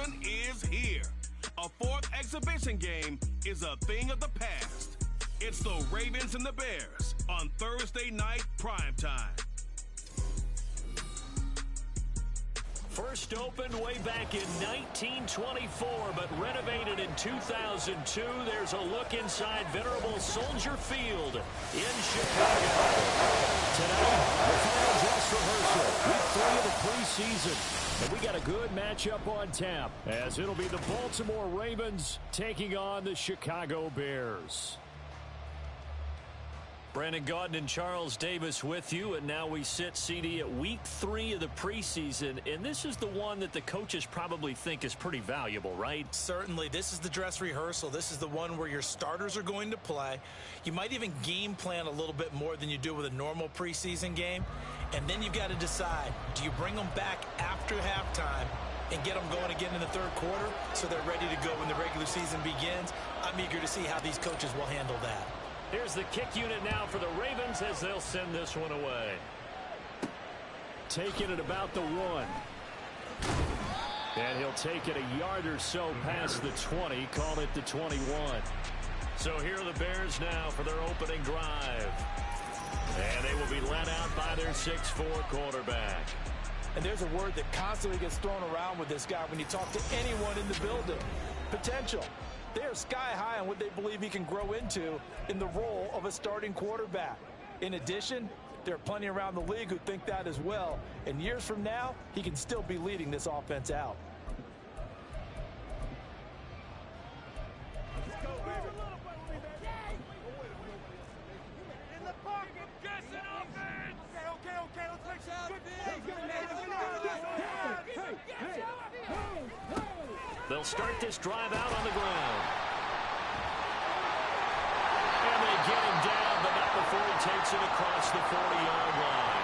season is here. A fourth exhibition game is a thing of the past. It's the Ravens and the Bears on Thursday night primetime. First opened way back in 1924, but renovated in 2002. There's a look inside venerable Soldier Field in Chicago. Tonight, the final dress rehearsal, week 3 of the preseason. And we got a good matchup on tap, as it'll be the Baltimore Ravens taking on the Chicago Bears. Brandon Gaudin and Charles Davis with you, and now we sit, CD, at week 3 of the preseason, and this is the one that the coaches probably think is pretty valuable, right? Certainly. This is the dress rehearsal. This is the one where your starters are going to play. You might even game plan a little bit more than you do with a normal preseason game, and then you've got to decide, do you bring them back after halftime and get them going again in the third quarter so they're ready to go when the regular season begins? I'm eager to see how these coaches will handle that. Here's the kick unit now for the Ravens as they'll send this one away. Taking it about the 1. And he'll take it a yard or so past the 20, call it the 21. So here are the Bears now for their opening drive. And they will be led out by their 6'4 quarterback. And there's a word that constantly gets thrown around with this guy when you talk to anyone in the building. Potential. They are sky high on what they believe he can grow into in the role of a starting quarterback. In addition, there are plenty around the league who think that as well. And years from now, he can still be leading this offense out. Let's go, baby. In the pocket. Guessing offense. Okay. Let's make some good plays. They'll start this drive out on the ground. And they get him down, but not before he takes it across the 40-yard line.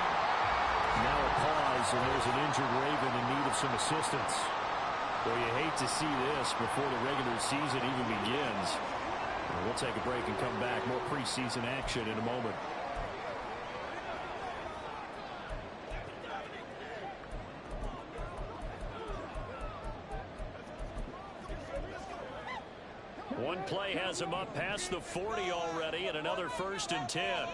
Now a pause, and there's an injured Raven in need of some assistance. Well, you hate to see this before the regular season even begins. We'll take a break and come back. More preseason action in a moment. One play has him up past the 40 already, and another 1st and 10.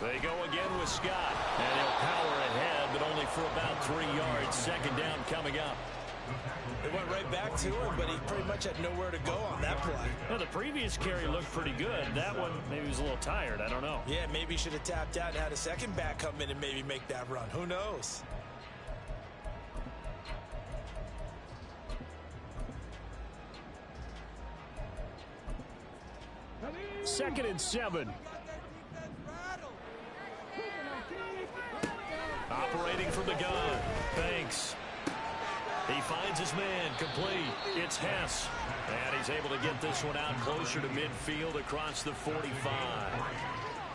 They go again with Scott, and he'll power ahead, but only for about 3 yards. 2nd down coming up. It went right back to him, but he pretty much had nowhere to go on that play. Well, the previous carry looked pretty good. That one, maybe he was a little tired. I don't know. Yeah, maybe he should have tapped out and had a second back come in and maybe make that run. Who knows? 2nd and 7. Operating from the gun. Banks. He finds his man. Complete. It's Hess. And he's able to get this one out closer to midfield across the 45.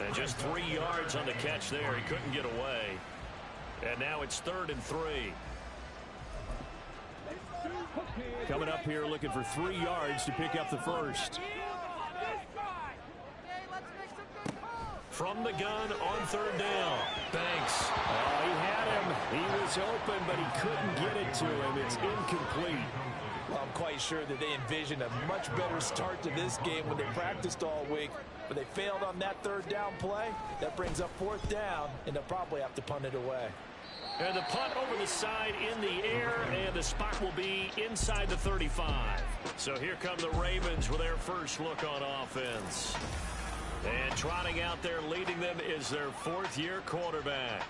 And just 3 yards on the catch there. He couldn't get away. And now it's 3rd and 3. Coming up here looking for 3 yards to pick up the first. From the gun on 3rd down. Banks. Oh, he had him. He was open, but he couldn't get it to him. It's incomplete. Well, I'm quite sure that they envisioned a much better start to this game when they practiced all week. But they failed on that 3rd down play. That brings up 4th down, and they'll probably have to punt it away. And the punt over the side in the air, and the spot will be inside the 35. So here come the Ravens with their first look on offense. And trotting out there leading them is their 4th-year quarterback.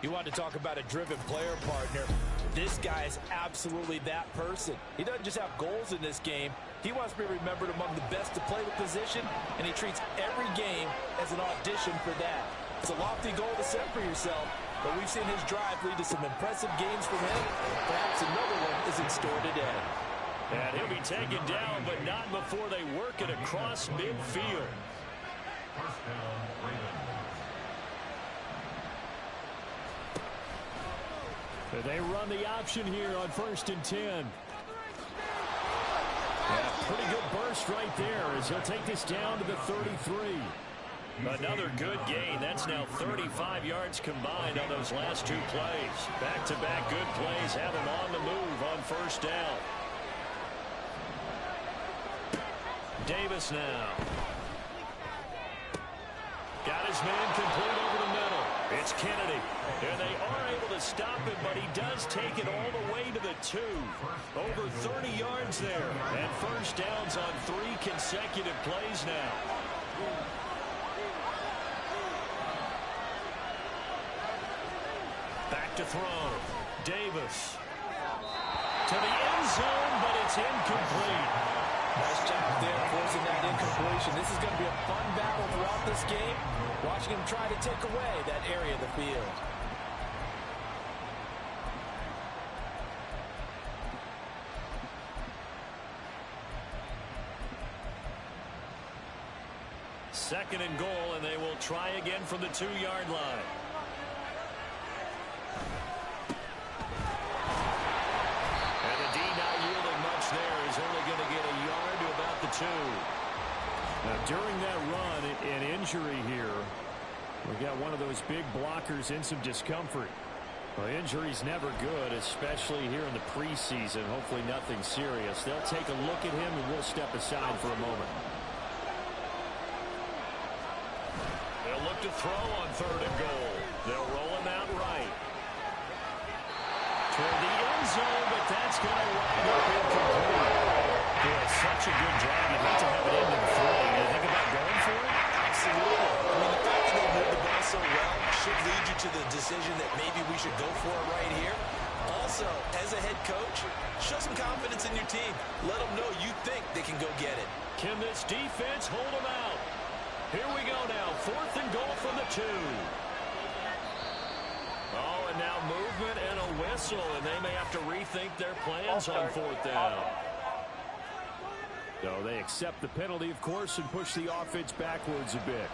You want to talk about a driven player partner. This guy is absolutely that person. He doesn't just have goals in this game. He wants to be remembered among the best to play the position, and he treats every game as an audition for that. It's a lofty goal to set for yourself, but we've seen his drive lead to some impressive games from him. Perhaps another one is in store today. And he'll be taken down, but not before they work it across midfield. They run the option here on 1st and 10. Yeah, pretty good burst right there as he'll take this down to the 33. Another good gain. That's now 35 yards combined on those last 2 plays. Back-to-back good plays have him on the move on first down. Davis now. Got his man complete over the middle. It's Kennedy. And they are able to stop him, but he does take it all the way to the 2. Over 30 yards there. And first downs on 3 consecutive plays now. Back to throw. Davis. To the end zone, but it's incomplete. Nice job there forcing that incompletion. This is going to be a fun battle throughout this game. Watching him try to take away that area of the field. Second and goal, and they will try again from the 2-yard line. And the D not yielding much there. Is only going to get a yard to about the 2. Now, during that run, an injury here. We got one of those big blockers in some discomfort. Well, injury's never good, especially here in the preseason. Hopefully nothing serious. They'll take a look at him, and we'll step aside for a moment. They'll look to throw on 3rd and goal. They'll roll him out right. Toward the end zone, but that's going to wind up incomplete. Boy, such a good drive. You'd like to have it into the 3. You think about going for it? Absolutely. I mean, the fact that they moved the ball so well should lead you to the decision that maybe we should go for it right here. Also, as a head coach, show some confidence in your team. Let them know you think they can go get it. Can this defense hold them out? Here we go now. 4th and goal from the 2. Oh, and now movement and a whistle, and they may have to rethink their plans on 4th down. So they accept the penalty, of course, and push the offense backwards a bit.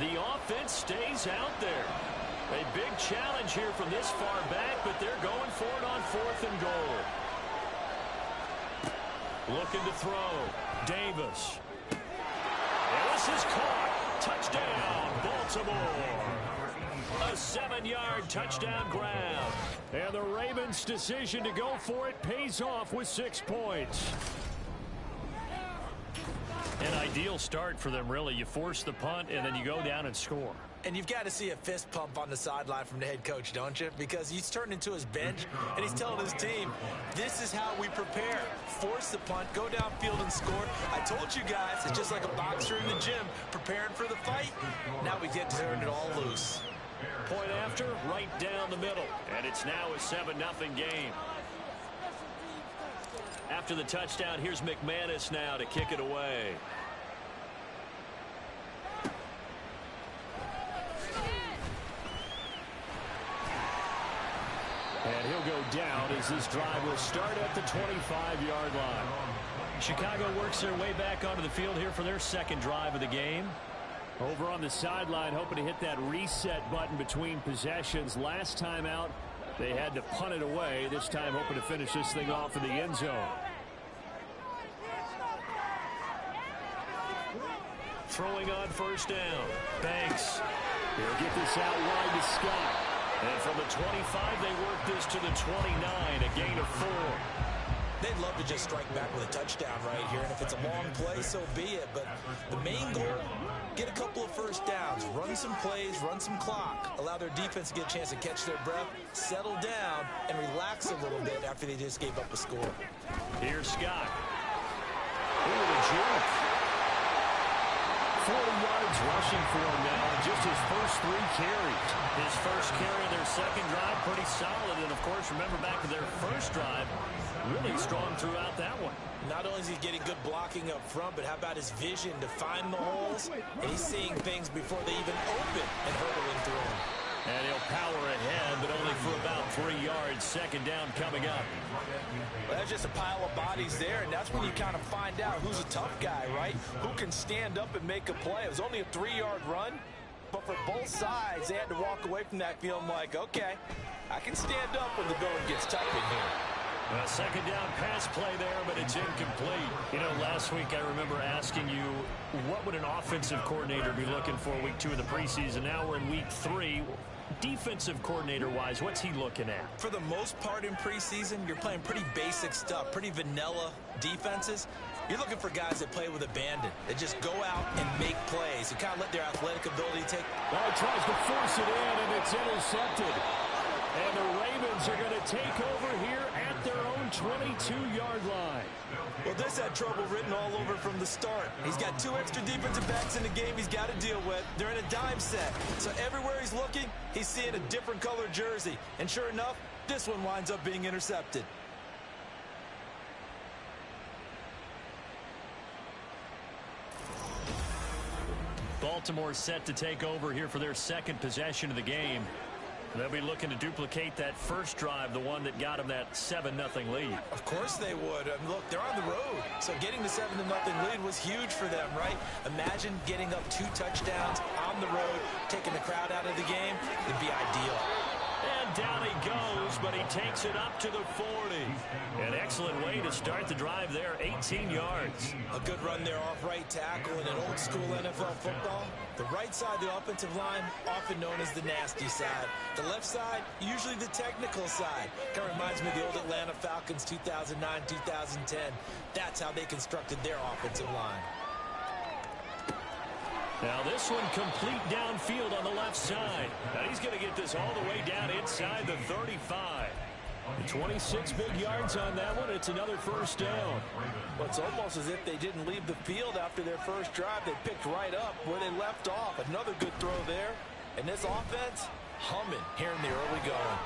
The offense stays out there. A big challenge here from this far back, but they're going for it on 4th and goal. Looking to throw. Davis. And this is caught. Touchdown, Baltimore. A 7-yard touchdown grab. And the Ravens' decision to go for it pays off with 6 points. An ideal start for them, really. You force the punt, and then you go down and score. And you've got to see a fist pump on the sideline from the head coach, don't you? Because he's turned into his bench, and he's telling his team, this is how we prepare. Force the punt, go downfield and score. I told you guys, it's just like a boxer in the gym preparing for the fight. Now we get to turn it all loose. Point after, right down the middle. And it's now a 7-0 game. After the touchdown, here's McManus now to kick it away. And he'll go down as this drive will start at the 25-yard line. Chicago works their way back onto the field here for their 2nd drive of the game. Over on the sideline, hoping to hit that reset button between possessions. Last time out, they had to punt it away. This time hoping to finish this thing off in the end zone. Throwing on 1st down. Banks. He'll get this out wide to Scott. And from the 25, they work this to the 29, a gain of 4. They'd love to just strike back with a touchdown right here, and if it's a long play, so be it. But the main goal, get a couple of first downs, run some plays, run some clock, allow their defense to get a chance to catch their breath, settle down, and relax a little bit after they just gave up a score. Here's Scott. Ooh, the juke. 40 yards rushing for him now, just his first 3 carries. His first carry of their 2nd drive, pretty solid. And, of course, remember back to their 1st drive, really strong throughout that one. Not only is he getting good blocking up front, but how about his vision to find the holes? And he's seeing things before they even open and hurdling through them. And he'll power ahead, but only for about 3 yards. Second down coming up. Well, that's just a pile of bodies there, and that's when you kind of find out who's a tough guy, right? Who can stand up and make a play. It was only a 3-yard run, but for both sides, they had to walk away from that feeling like, okay, I can stand up when the going gets tough in here. Well, second down pass play there, but it's incomplete. You know, last week I remember asking you, what would an offensive coordinator be looking for week 2 of the preseason? Now we're in week 3. Defensive coordinator-wise, what's he looking at? For the most part in preseason, you're playing pretty basic stuff, pretty vanilla defenses. You're looking for guys that play with abandon, that just go out and make plays, and kind of let their athletic ability take. Well, he tries to force it in, and it's intercepted. And the Ravens are going to take over here at their own 22-yard line. Well, this had trouble written all over from the start. He's got 2 extra defensive backs in the game he's got to deal with. They're in a dime set. So everywhere he's looking, he's seeing a different color jersey. And sure enough, this one winds up being intercepted. Baltimore set to take over here for their second possession of the game. They'll be looking to duplicate that first drive, the one that got them that 7-0 lead. Of course they would. I mean, look, they're on the road. So getting the 7-0 lead was huge for them, right? Imagine getting up 2 touchdowns on the road, taking the crowd out of the game. It'd be ideal. And down he goes, but he takes it up to the 40. An excellent way to start the drive there, 18 yards. A good run there off right tackle in an old-school NFL football. The right side, the offensive line, often known as the nasty side. The left side, usually the technical side. Kind of reminds me of the old Atlanta Falcons 2009, 2010. That's how they constructed their offensive line. Now this one complete downfield on the left side. Now he's going to get this all the way down inside the 35. 26 big yards on that one. It's another first down. Well, it's almost as if they didn't leave the field after their first drive. They picked right up where they left off. Another good throw there. And this offense, humming here in the early going.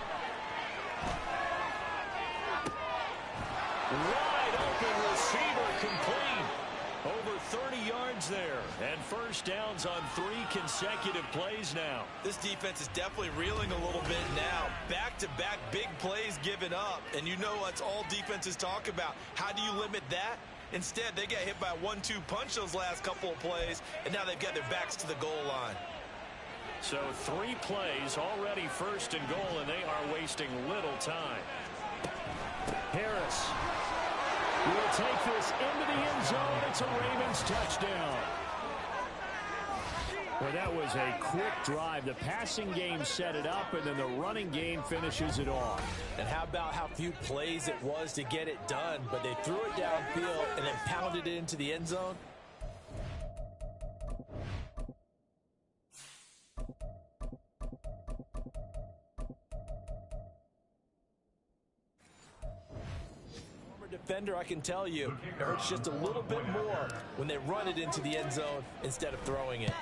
Wide open receiver complete. Over 30 yards there. And first downs on 3 consecutive plays now. This defense is definitely reeling a little bit now. Back-to-back big plays given up. And you know what all defenses talk about. How do you limit that? Instead, they got hit by a 1-2 punch those last couple of plays. And now they've got their backs to the goal line. So 3 plays already first and goal, and they are wasting little time. Harris will take this into the end zone. It's a Ravens touchdown. Well, that was a quick drive. The passing game set it up, and then the running game finishes it off. And how about how few plays it was to get it done, but they threw it downfield and then pounded it into the end zone. Defender, I can tell you, it hurts just a little bit more when they run it into the end zone instead of throwing it.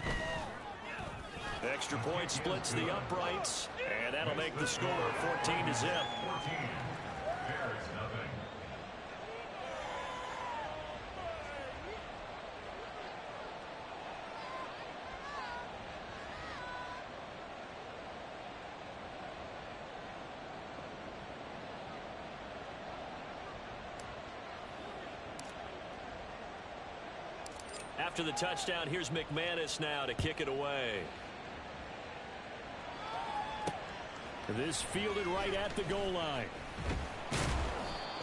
Extra point splits the uprights, and that'll make the score 14-0. After the touchdown, here's McManus now to kick it away. This fielded right at the goal line.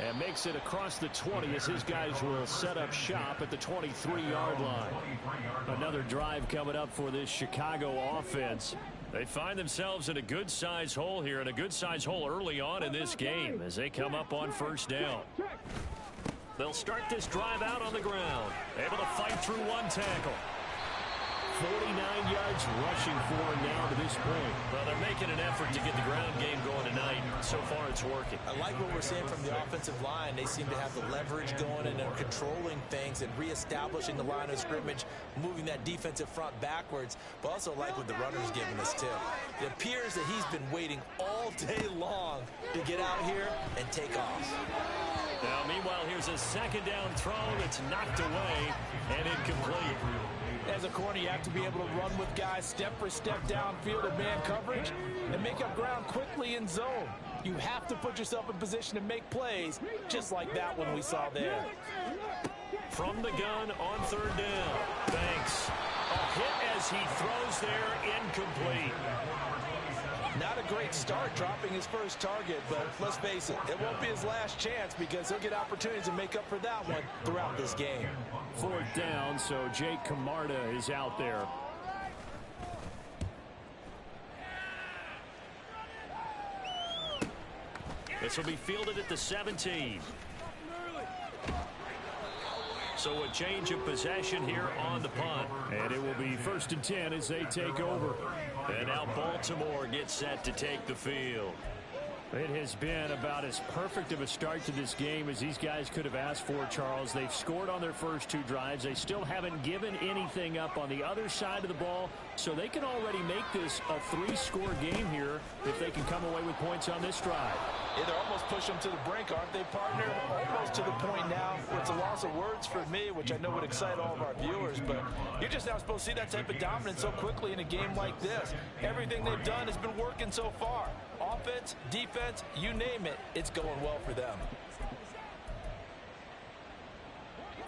And makes it across the 20 as his guys will set up shop at the 23-yard line. Another drive coming up for this Chicago offense. They find themselves in a good-size hole here, and a good-size hole early on in this game as they come up on first down. They'll start this drive out on the ground. Able to fight through 1 tackle. 49 yards rushing for him now to this point. Well, they're making an effort to get the ground game going tonight. So far, it's working. I like what we're seeing from the offensive line. They seem to have the leverage going and they're controlling things and reestablishing the line of scrimmage, moving that defensive front backwards. But also like what the runner's giving us, too. It appears that he's been waiting all day long to get out here and take off. Now, meanwhile, here's a second down throw that's knocked away and incomplete. As a corner, you have to be able to run with guys step for step downfield in man coverage and make up ground quickly in zone. You have to put yourself in position to make plays, just like that one we saw there. From the gun on third down. Thanks. A hit as he throws there, incomplete. Not a great start dropping his first target, but let's face it, it won't be his last chance because he'll get opportunities to make up for that one throughout this game. Fourth down, so Jake Camarda is out there. This will be fielded at the 17. So a change of possession here on the punt. And it will be 1st and 10 as they take over. And now Baltimore gets set to take the field. It has been about as perfect of a start to this game as these guys could have asked for, Charles. They've scored on their first 2 drives. They still haven't given anything up on the other side of the ball, so they can already make this a 3-score game here if they can come away with points on this drive. Yeah, they're almost pushing them to the brink, aren't they, partner? Almost to the point now where it's a loss of words for me, which I know would excite all of our viewers, but you're just now supposed to see that type of dominance so quickly in a game like this. Everything they've done has been working so far. Offense, defense, you name it, it's going well for them.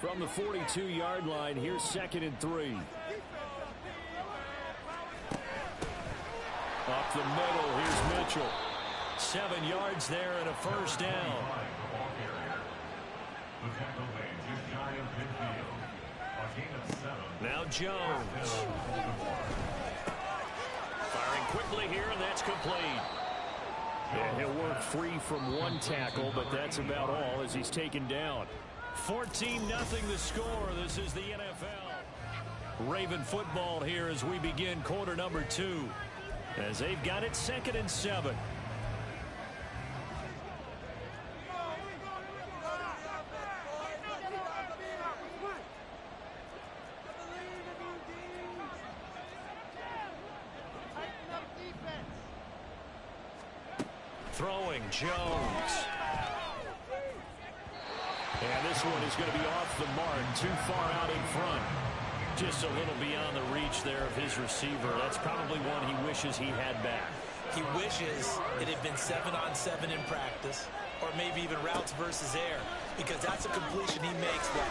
From the 42-yard line, here's 2nd and 3. Up the middle, here's Mitchell. 7 yards there and a first down. Now Jones. Firing quickly here, and that's complete. Yeah, he'll work free from 1 tackle, but that's about all as he's taken down. 14-0 the score. This is the NFL. Raven football here as we begin quarter number 2. As they've got it 2nd and 7. Throwing Jones. And this one is going to be off the mark, too far out in front. Just a little beyond the reach there of his receiver. That's probably one he wishes he had back. He wishes it had been 7-on-7 in practice, or maybe even routes versus air, because that's a completion he makes that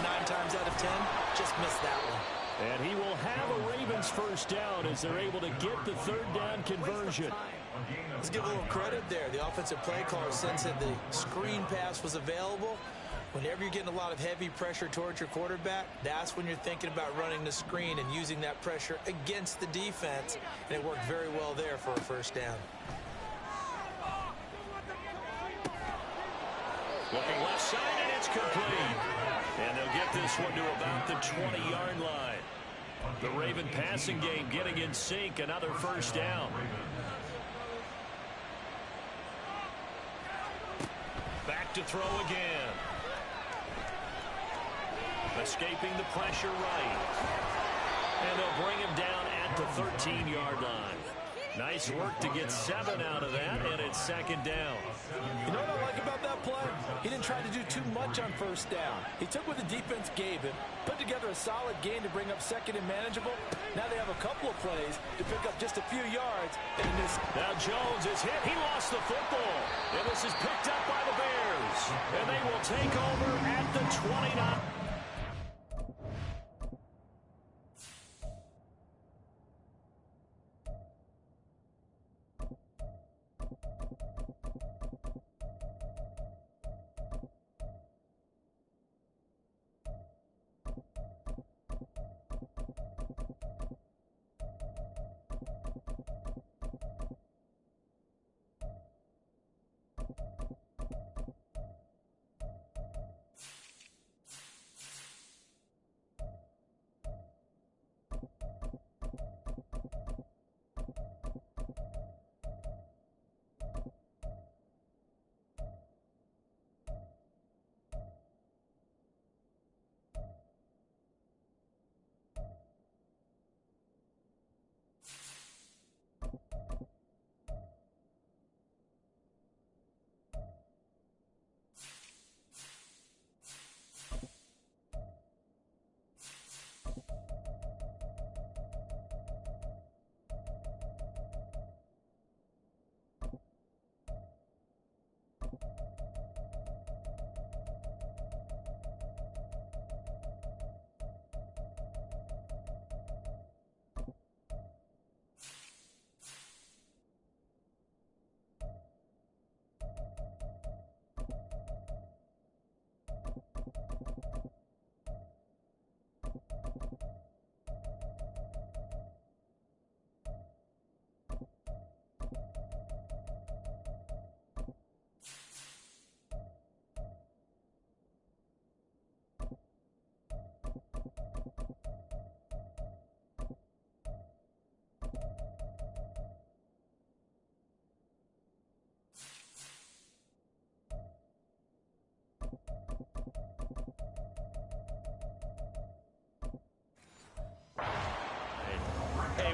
9.9 times out of 10, just missed that one. And he will have a Ravens first down as they're able to get the 3rd down conversion. Let's give a little credit there. The offensive play caller sensed that the screen pass was available. Whenever you're getting a lot of heavy pressure towards your quarterback, that's when you're thinking about running the screen and using that pressure against the defense. And it worked very well there for a first down. Looking left side, and it's complete. And they'll get this one to about the 20-yard line. The Raven passing game getting in sync. Another first down. Back to throw again. Escaping the pressure right. And they'll bring him down at the 13-yard line. Nice work to get 7 out of that, and it's 2nd down. You know what I like about that play? He didn't try to do too much on first down. He took what the defense gave him, put together a solid gain to bring up 2nd and manageable. Now they have a couple of plays to pick up just a few yards. Now Jones is hit. He lost the football. And this is picked up by the Bears. And they will take over at the 29.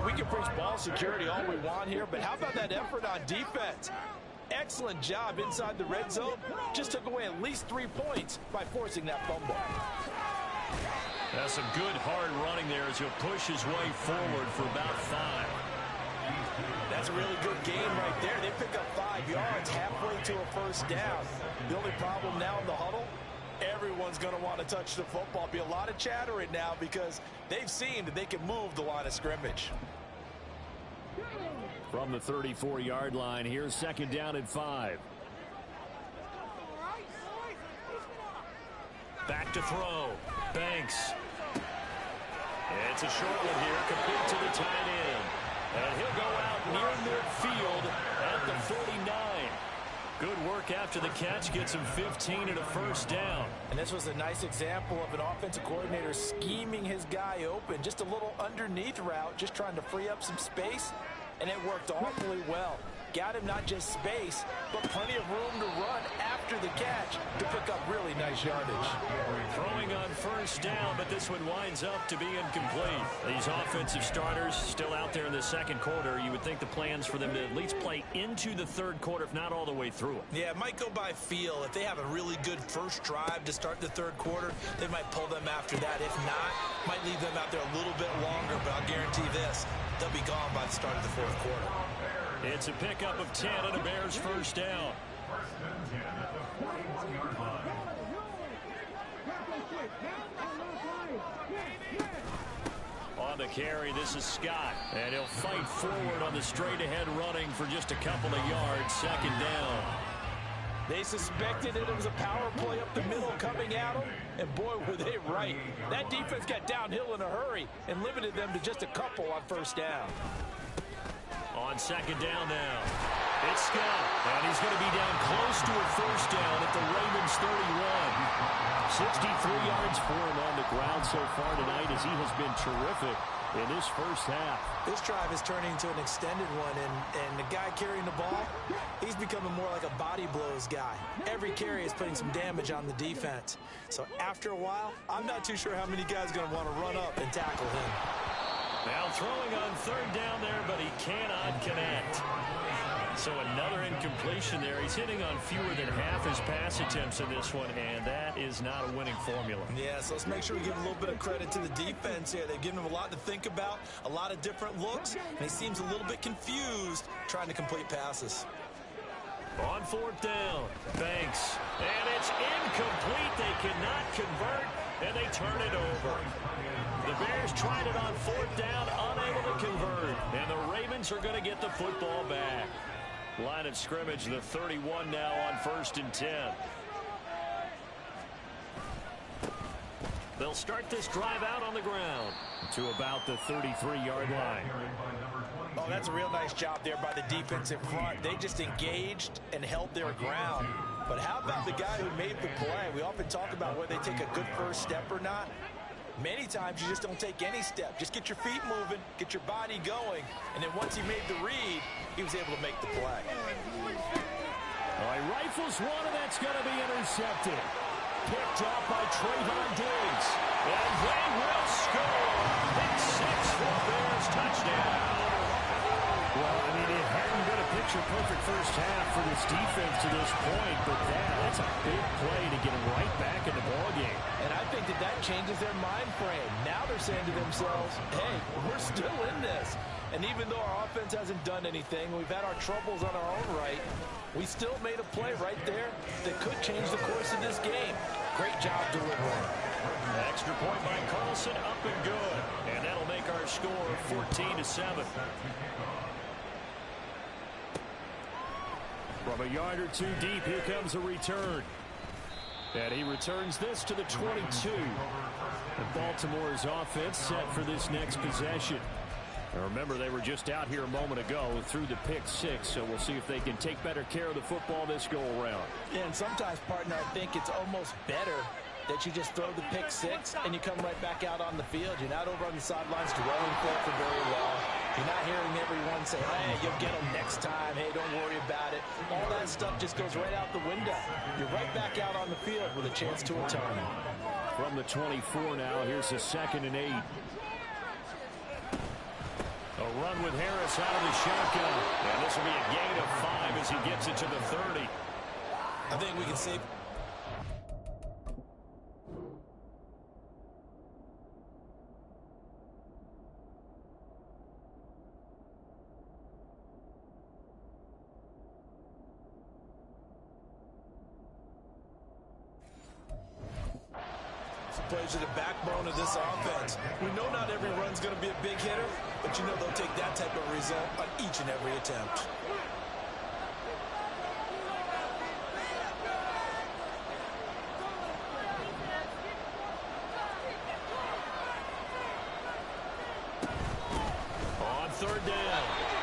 we can preach ball security all we want here, but how about that effort on defense? Excellent job inside the red zone. Just took away at least 3 points by forcing that fumble. That's some good hard running there as he'll push his way forward for about 5. That's a really good game right there. They pick up 5 yards halfway to a first down. The only problem now in the huddle, everyone's going to want to touch the football. Be a lot of chatter right now because they've seen that they can move the line of scrimmage. From the 34-yard line, here's second down and 5. Back to throw. Banks. It's a short one here, complete to the tight end. And he'll go out near midfield at the 49. Good work after the catch, gets him 15 and a first down. And this was a nice example of an offensive coordinator scheming his guy open. Just a little underneath route, just trying to free up some space. And it worked awfully well. Got him not just space, but plenty of room to run after the catch to pick up really nice yardage. Throwing on first down, but this one winds up to be incomplete. These offensive starters still out there in the second quarter. You would think the plans for them to at least play into the third quarter, if not all the way through it. Yeah, it might go by feel. If they have a really good first drive to start the third quarter, they might pull them after that. If not, might leave them out there a little bit longer, but I'll guarantee this, they'll be gone by the start of the fourth quarter. It's a pickup of 10 and a Bears first down. On the carry, this is Scott. And he'll fight forward on the straight-ahead running for just a couple of yards. Second down. They suspected it was a power play up the middle coming at them, and boy, were they right. That defense got downhill in a hurry and limited them to just a couple on first down. On second down now, it's Scott, and he's going to be down close to a first down at the Ravens 31. 63 yards for him on the ground so far tonight as he has been terrific in this first half. This drive is turning into an extended one, and the guy carrying the ball, he's becoming more like a body blows guy. Every carry is putting some damage on the defense. So after a while, I'm not too sure how many guys are going to want to run up and tackle him. Now throwing on third down there, but he cannot connect. So another incompletion there. He's hitting on fewer than half his pass attempts in this one, and that is not a winning formula. Yeah, so let's make sure we give a little bit of credit to the defense here. They've given him a lot to think about, a lot of different looks, and he seems a little bit confused trying to complete passes. On fourth down, Banks. And it's incomplete. They cannot convert, and they turn it over. The Bears tried it on fourth down, unable to convert. And the Ravens are going to get the football back. Line of scrimmage, the 31 now on 1st and 10. They'll start this drive out on the ground to about the 33-yard line. Oh, that's a real nice job there by the defensive front. They just engaged and held their ground. But how about the guy who made the play? We often talk about whether they take a good first step or not. Many times you just don't take any step. Just get your feet moving, get your body going, and then once he made the read, he was able to make the play. He rifles one, and that's going to be intercepted. Picked up by Trayvon Diggs. And they will score. Pick 6 for Bears touchdown. Well, I mean, it hadn't been a picture-perfect first half for this defense to this point, but that's a big play to get them right back in the ballgame. And I think that changes their mind frame. Now they're saying to themselves, hey, we're still in this. And even though our offense hasn't done anything, we've had our troubles on our own right, we still made a play right there that could change the course of this game. Great job delivering. Extra point by Carlson, up and good. And that'll make our score 14-7. From a yard or two deep, here comes a return. And he returns this to the 22. And Baltimore's offense set for this next possession. Now remember, they were just out here a moment ago through the pick 6, so we'll see if they can take better care of the football this go-around. Yeah, and sometimes, partner, I think it's almost better that you just throw the pick 6 and you come right back out on the field. You're not over on the sidelines dwelling for very long. You're not hearing everyone say, hey, you'll get them next time. Hey, don't worry about it. All that stuff just goes right out the window. You're right back out on the field with a chance to return. From the 24 now, here's a 2nd and 8. A They'll run with Harris out of the shotgun. And this will be a gain of 5 as he gets it to the 30. I think we can save. Plays are the backbone of this offense. We know not every run's going to be a big hitter, but you know they'll take that type of result on each and every attempt. On third down,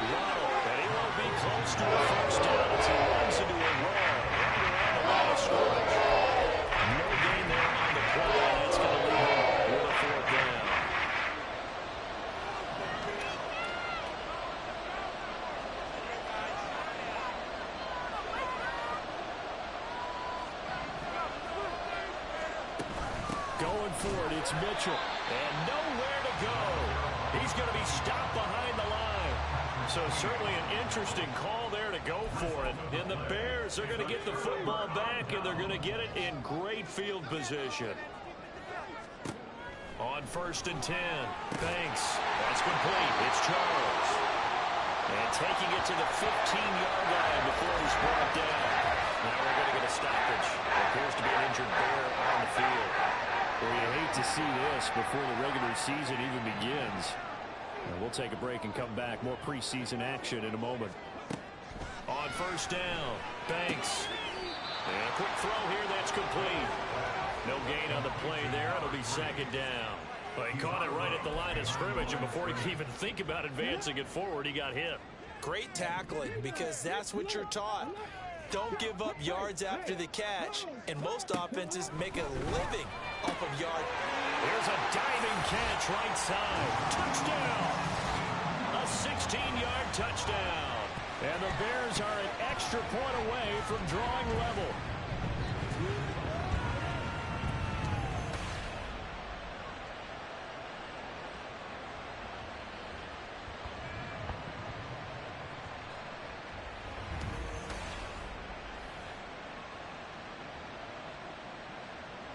Waddle, and he won't be close to a first down as he runs into a wall right around the line of scrimmage. No gain there on the play. That's going to leave him with a fourth down. Going for it, it's Mitchell. And nowhere to go. He's going to be stopped behind the line. So certainly an interesting call there to go for it. And the Bears are going to get the football back, and they're going to get it in great field position. On 1st and 10. Banks. That's complete. It's Charles. And taking it to the 15-yard line before he's brought down. Now we're going to get a stoppage. There appears to be an injured Bear on the field. Well, you hate to see this before the regular season even begins. And we'll take a break and come back. More preseason action in a moment. On 1st down, Banks. And a quick throw here, that's complete. No gain on the play there. It'll be 2nd down. Well, he caught it right at the line of scrimmage, and before he could even think about advancing it forward, he got hit. Great tackling, because that's what you're taught. Don't give up yards after the catch, and most offenses make a living off of yard. Here's a diving catch right side. Touchdown! A 16-yard touchdown. And the Bears are an extra point away from drawing level.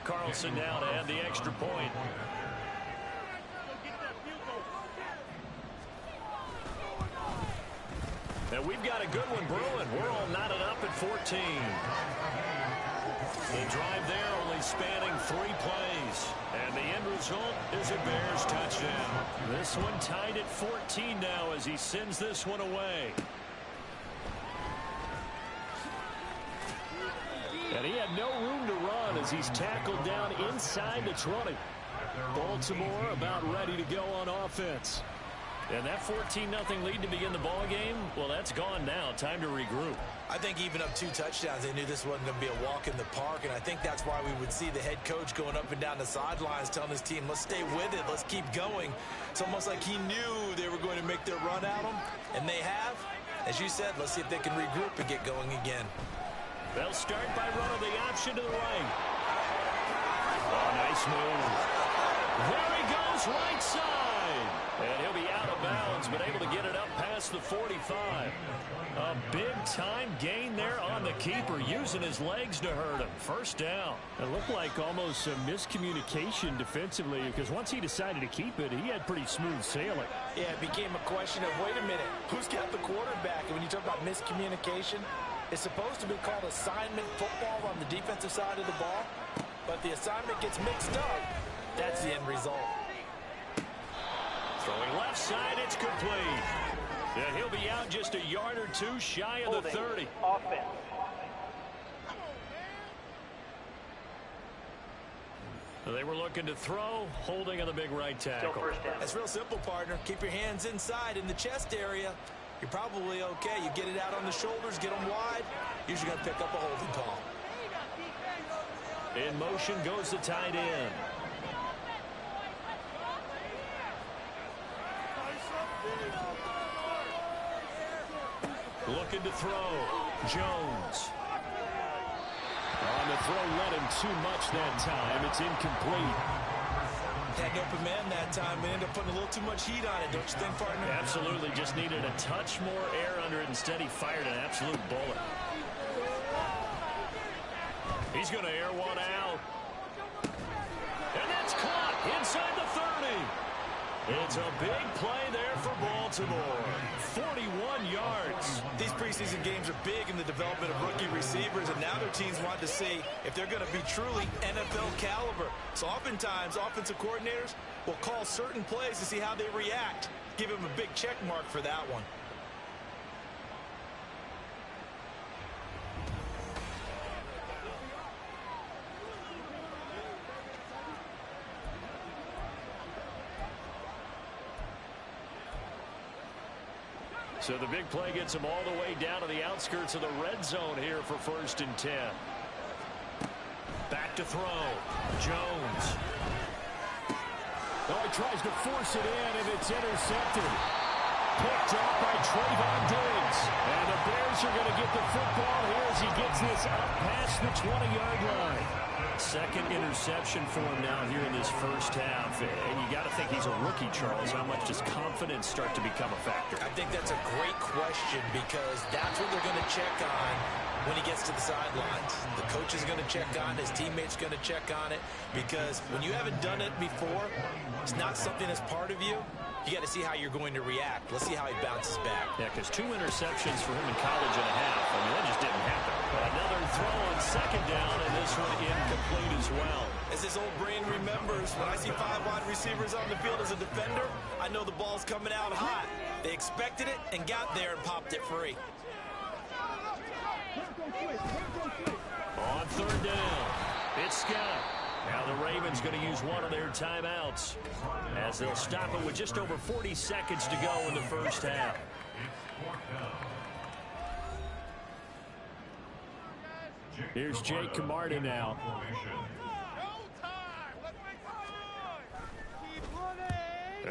Carlson now to add the extra point. And we've got a good one brewing. We're all knotted up at 14. The drive there only spanning 3 plays. And the end result is a Bears touchdown. This one tied at 14 now as he sends this one away. And he had no room to run as he's tackled down inside the 20. Baltimore about ready to go on offense. And that 14-0 lead to begin the ball game, well, that's gone now. Time to regroup. I think even up 2 touchdowns, they knew this wasn't going to be a walk in the park, and I think that's why we would see the head coach going up and down the sidelines telling his team, let's stay with it, let's keep going. It's almost like he knew they were going to make their run at him, and they have. As you said, let's see if they can regroup and get going again. They'll start by running the option to the right. Oh, nice move. There he goes, right side. And he'll be out of bounds, but able to get it up past the 45. A big-time gain there on the keeper, using his legs to hurt him. 1st down. It looked like almost a miscommunication defensively, because once he decided to keep it, he had pretty smooth sailing. Yeah, it became a question of, wait a minute, who's got the quarterback? And when you talk about miscommunication, it's supposed to be called assignment football on the defensive side of the ball, but the assignment gets mixed up. That's the end result. Throwing left side, it's complete. Yeah, he'll be out just a yard or 2 shy of the 30. Offense. They were looking to throw, holding on the big right tackle. That's real simple, partner. Keep your hands inside in the chest area. You're probably okay. You get it out on the shoulders, get them wide. Usually going to pick up a holding call. In motion goes the tight end. Looking to throw. Jones. On the throw, led him too much that time. It's incomplete. That an open man that time and ended up putting a little too much heat on it, don't you think, partner? Absolutely. Just needed a touch more air under it. Instead, he fired an absolute bullet. He's going to air one out. And that's caught inside the 30. It's a big play there for Baltimore. 41 yards. These preseason games are big in the development of rookie receivers, and now their teams want to see if they're going to be truly NFL caliber. So oftentimes, offensive coordinators will call certain plays to see how they react. Give them a big check mark for that one. So the big play gets him all the way down to the outskirts of the red zone here for 1st and 10. Back to throw. Jones. Oh, he tries to force it in, and it's intercepted. Picked off by Trayvon Diggs. And the Bears are going to get the football here as he gets this up past the 20-yard line. Second interception for him now here in this first half. And you got to think he's a rookie, Charles. How much does confidence start to become a factor? I think that's a great question because that's what they're going to check on when he gets to the sidelines. The coach is going to check on it. His teammates going to check on it because when you haven't done it before, it's not something that's part of you. You got to see how you're going to react. Let's see how he bounces back. Yeah, because 2 interceptions for him in college and a half. I mean, that just didn't happen. Another throw on 2nd down, and this one incomplete as well. As his old brain remembers, when I see 5 wide receivers on the field as a defender, I know the ball's coming out hot. They expected it and got there and popped it free. On 3rd down, it's Scott. Now the Ravens going to use one of their timeouts as they'll stop it with just over 40 seconds to go in the first half. Here's Jake Camarda now.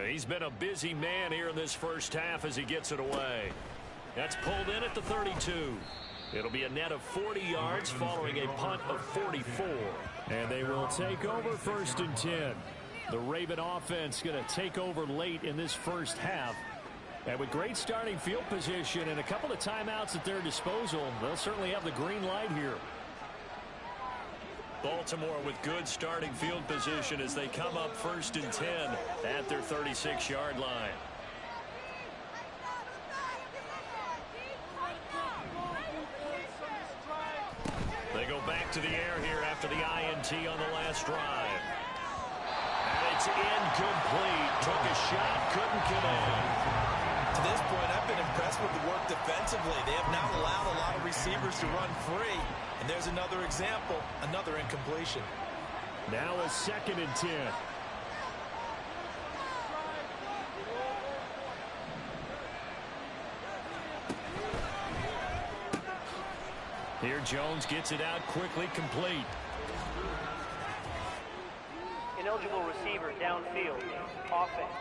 He's been a busy man here in this first half as he gets it away. That's pulled in at the 32. It'll be a net of 40 yards following a punt of 44. And they will take over 1st and 10. The Raven offense going to take over late in this first half. And with great starting field position and a couple of timeouts at their disposal, they'll certainly have the green light here. Baltimore with good starting field position as they come up 1st and 10 at their 36-yard line. They go back to the air here after the INT on the last drive. And it's incomplete. Took a shot, couldn't connect. To this point, I've been impressed with the work defensively. They have not allowed a lot of receivers to run free. And there's another example, another incompletion. Now a 2nd and 10. Here Jones gets it out quickly, complete. Ineligible receiver downfield. Offense.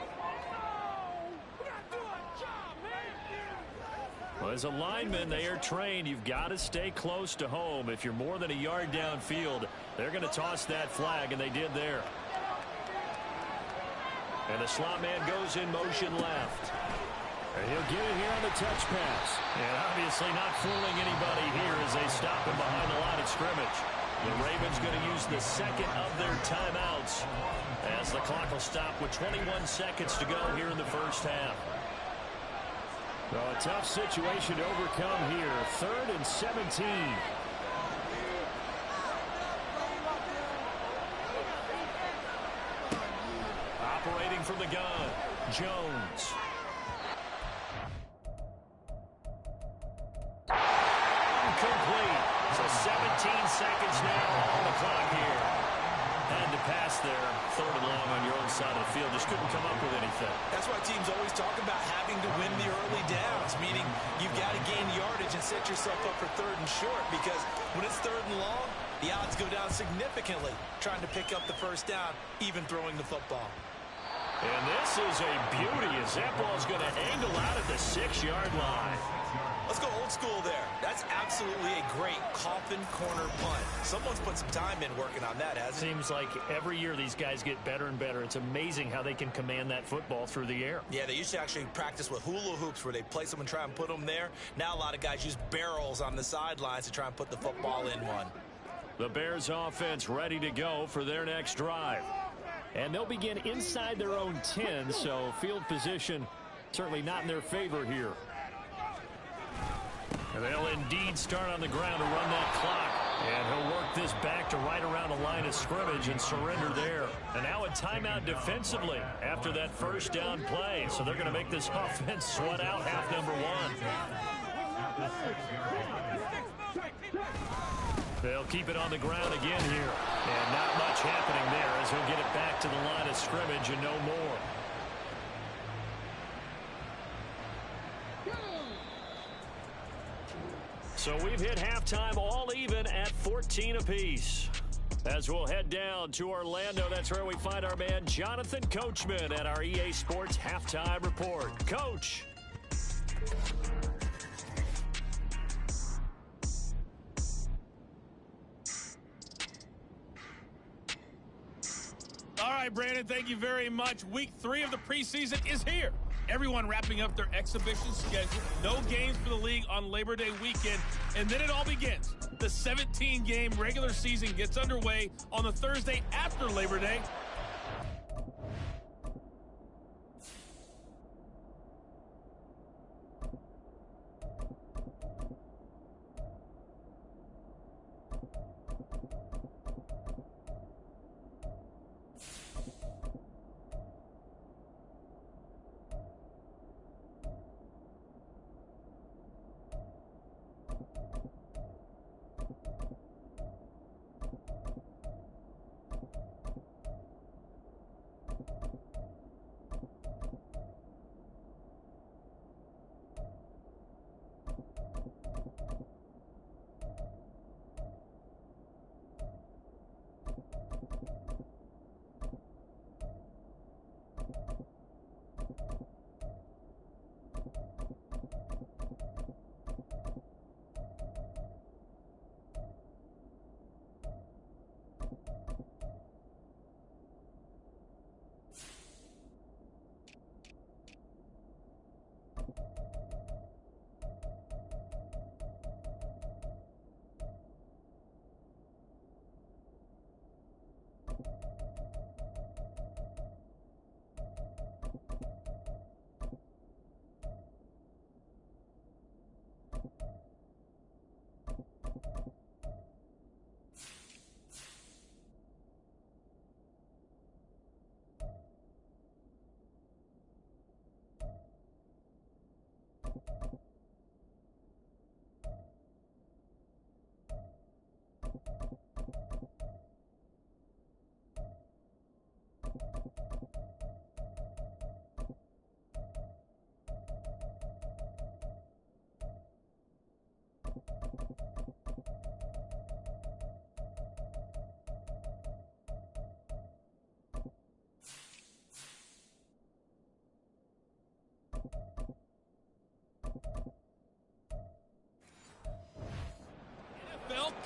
Well, as a lineman, they are trained. You've got to stay close to home. If you're more than a yard downfield, they're going to toss that flag, and they did there. And the slot man goes in motion left. And he'll get it here on the touch pass. And obviously not fooling anybody here as they stop him behind the line of scrimmage. The Ravens going to use the 2nd of their timeouts as the clock will stop with 21 seconds to go here in the first half. Well, a tough situation to overcome here. 3rd and 17. Operating from the gun, Jones. Incomplete. So 17 seconds now on the clock here. Had to pass there. 3rd and long on your own side of the field. Just couldn't come up with anything. That's why teams always talk about having to win the early downs, meaning you've got to gain yardage and set yourself up for 3rd and short, because when it's 3rd and long, the odds go down significantly trying to pick up the first down, even throwing the football. And this is a beauty as that ball's going to angle out at the 6-yard line. Let's go old school there. That's absolutely a great coffin corner punt. Someone's put some time in working on that, hasn't it? Seems like every year these guys get better and better. It's amazing how they can command that football through the air. Yeah, they used to actually practice with hula hoops where they place them and try and put them there. Now a lot of guys use barrels on the sidelines to try and put the football in one. The Bears offense ready to go for their next drive. And they'll begin inside their own 10, so field position certainly not in their favor here. And they'll indeed start on the ground to run that clock. And he'll work this back to right around the line of scrimmage and surrender there. And now a timeout defensively after that first down play. So they're going to make this offense sweat out half number one. They'll keep it on the ground again here. And not much happening there as he'll get it back to the line of scrimmage and no more. So we've hit halftime all even at 14 apiece. As we'll head down to Orlando, that's where we find our man Jonathan Coachman at our EA Sports Halftime Report. Coach. All right, Brandon, thank you very much. Week 3 of the preseason is here. Everyone wrapping up their exhibition schedule. No games for the league on Labor Day weekend. And then it all begins. The 17-game regular season gets underway on the Thursday after Labor Day.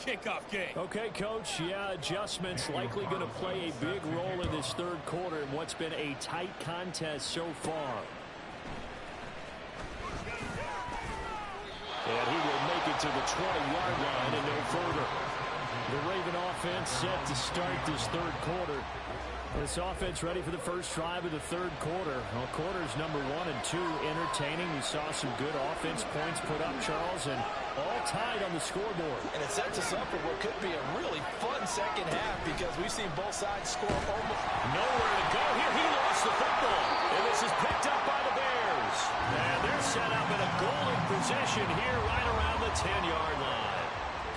Kickoff game. Okay, Coach. Yeah, adjustments likely going to play a big role in this third quarter in what's been a tight contest so far. And he will make it to the 20-yard line and no further. The Raven offense set to start this third quarter. This offense ready for the first drive of the third quarter. Well, quarters number 1 and 2 entertaining. We saw some good offense points put up, Charles, and all tied on the scoreboard. And it sets us up for what could be a really fun second half because we've seen both sides score almost. Nowhere to go here. He lost the football. And this is picked up by the Bears. And they're set up in a goal-in position here right around the 10-yard line.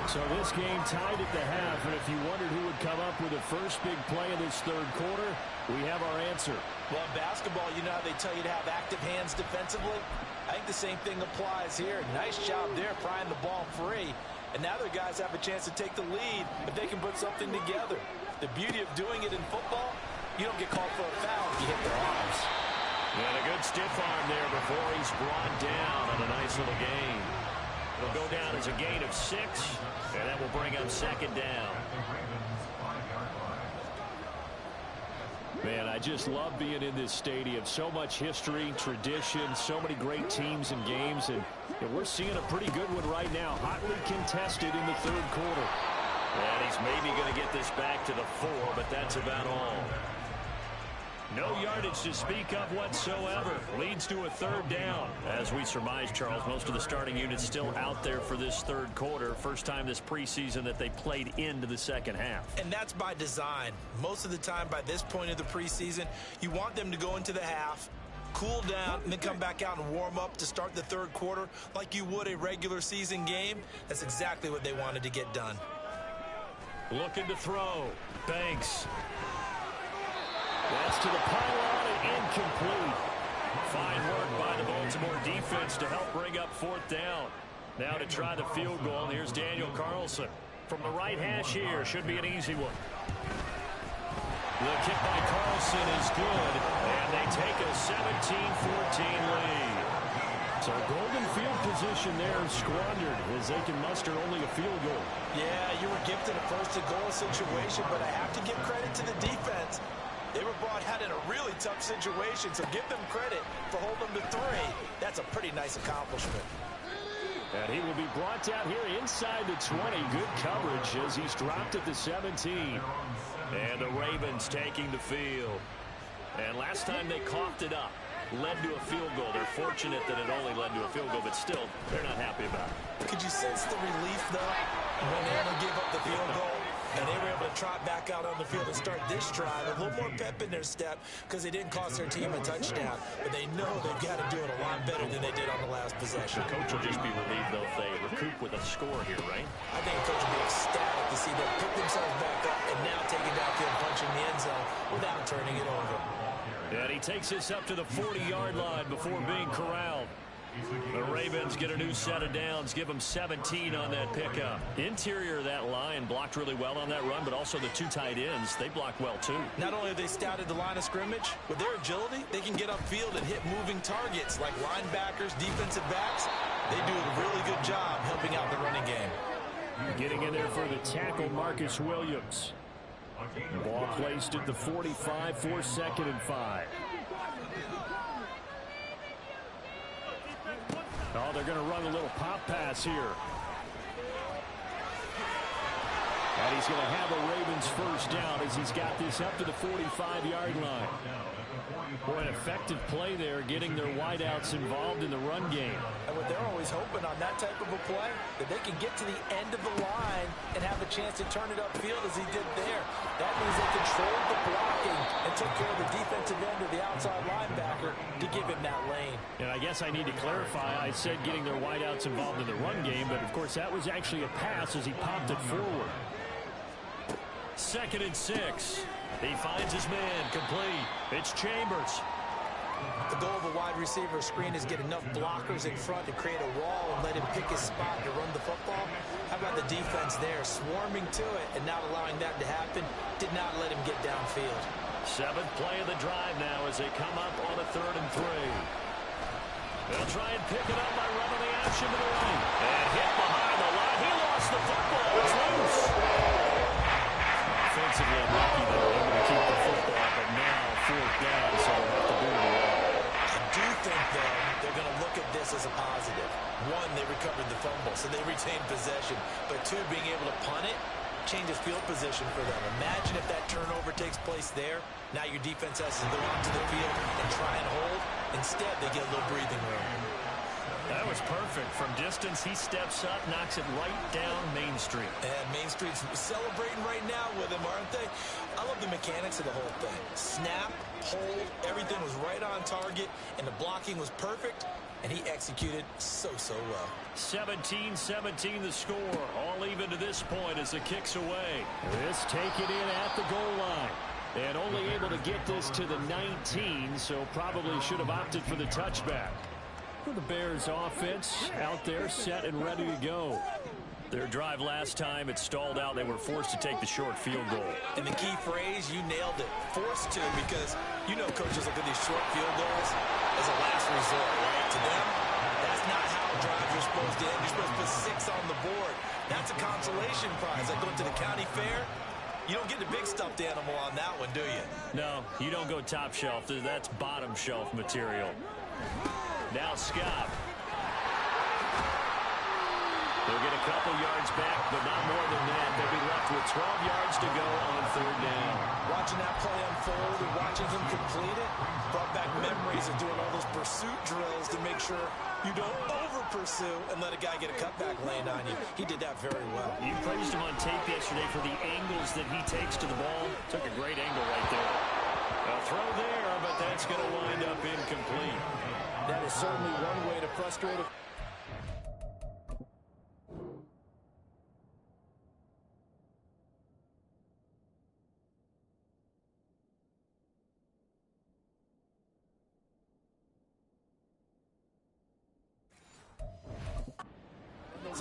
So this game tied at the half, and if you wondered who would come up with the first big play of this third quarter, we have our answer. Well, in basketball, you know how they tell you to have active hands defensively? I think the same thing applies here. Nice job there prying the ball free. And now their guys have a chance to take the lead if they can put something together. The beauty of doing it in football, You don't get called for a foul if you hit their arms. And a good stiff arm there before he's brought down on a nice little gain. It'll go down as a gain of 6, and that will bring up second down. Man, I just love being in this stadium. So much history, tradition, so many great teams and games, and we're seeing a pretty good one right now. Hotly contested in the third quarter. And he's maybe going to get this back to the 4, but that's about all. No yardage to speak of whatsoever. Leads to a third down. As we surmise, Charles, most of the starting units still out there for this third quarter. First time this preseason that they played into the second half. And that's by design. Most of the time by this point of the preseason, you want them to go into the half, cool down, and then come back out and warm up to start the third quarter like you would a regular season game. That's exactly what they wanted to get done. Looking to throw. Banks. That's to the pylon and incomplete. Fine work by the Baltimore defense to help bring up fourth down. Now to try the field goal. Here's Daniel Carlson. From the right hash here. Should be an easy one. The kick by Carlson is good. And they take a 17-14 lead. So golden field position there squandered as they can muster only a field goal. Yeah, you were gifted a first-and-goal situation, but I have to give credit to the defense. They were brought out in a really tough situation, so give them credit for holding them to 3. That's a pretty nice accomplishment. And he will be brought down here inside the 20. Good coverage as he's dropped at the 17. And the Ravens taking the field. And last time they coughed it up, led to a field goal. They're fortunate that it only led to a field goal, but still, they're not happy about it. Could you sense the relief, though, when they only gave up the field goal? And they were able to trot back out on the field and start this drive. A little more pep in their step because they didn't cost their team a touchdown. But they know they've got to do it a lot better than they did on the last possession. The coach will just be relieved, though, if they recoup with a score here, right? I think the coach will be ecstatic to see them pick themselves back up and now taking downfield, punching the end zone without turning it over. And he takes this up to the 40-yard line before being corralled. The Ravens get a new set of downs, give them 17 on that pickup. Interior of that line blocked really well on that run, but also the 2 tight ends, they blocked well too. Not only have they scouted the line of scrimmage, with their agility, they can get upfield and hit moving targets like linebackers, defensive backs. They do a really good job helping out the running game. Getting in there for the tackle, Marcus Williams. Ball placed at the 45 for 2nd and 5. Oh, they're going to run a little pop pass here. And he's going to have a Ravens first down as he's got this up to the 45-yard line. Boy, an effective play there, getting their wideouts involved in the run game. And what they're always hoping on that type of a play, that they can get to the end of the line and have a chance to turn it upfield as he did there. That means they controlled the blocking and took care of the defensive end of the outside linebacker to give him that lane. And I guess I need to clarify, I said getting their wideouts involved in the run game, but of course that was actually a pass as he popped it forward. 2nd and 6. He finds his man, complete. It's Chambers. The goal of a wide receiver screen is get enough blockers in front to create a wall and let him pick his spot to run the football. How about the defense there, swarming to it and not allowing that to happen? Did not let him get downfield. 7th play of the drive now as they come up on a 3rd and 3. They'll try and pick it up by running the action to the right. And hit behind the line. He lost the football. It's loose. Offensively unlucky, though, able to keep the football, but now 4th down, so they'll have to do it away. I do think, though, they're going to look at this as a positive. 1, they recovered the fumble, so they retained possession. But 2, being able to punt it changes field position for them. Imagine if that turnover takes place there. Now your defense has to go onto the field and try and hold. Instead, they get a little breathing room. That was perfect. From distance, he steps up, knocks it right down Main Street. And Main Street's celebrating right now with him, aren't they? I love the mechanics of the whole thing. Snap, hold, everything was right on target, and the blocking was perfect, and he executed so well. 17-17 the score. All even to this point as the kick's away. This taken in at the goal line. And only able to get this to the 19, so probably should have opted for the touchback. The Bears offense out there set and ready to go. Their drive last time, it stalled out. They were forced to take the short field goal. And the key phrase, you nailed it. Forced to, because you know coaches look at these short field goals as a last resort, right? To them, that's not how drives are supposed to end. You're supposed to put 6 on the board. That's a consolation prize. Like going to the county fair, you don't get the big stuffed animal on that one, do you? No, you don't go top shelf. That's bottom shelf material. Now Scott. They'll get a couple yards back, but not more than that. They'll be left with 12 yards to go on 3rd down. Watching that play unfold and watching him complete it brought back memories of doing all those pursuit drills to make sure you don't over-pursue and let a guy get a cutback land on you. He did that very well. You praised him on tape yesterday for the angles that he takes to the ball. Took a great angle right there. A throw there, but that's going to wind up incomplete. That is certainly one way to frustrate it.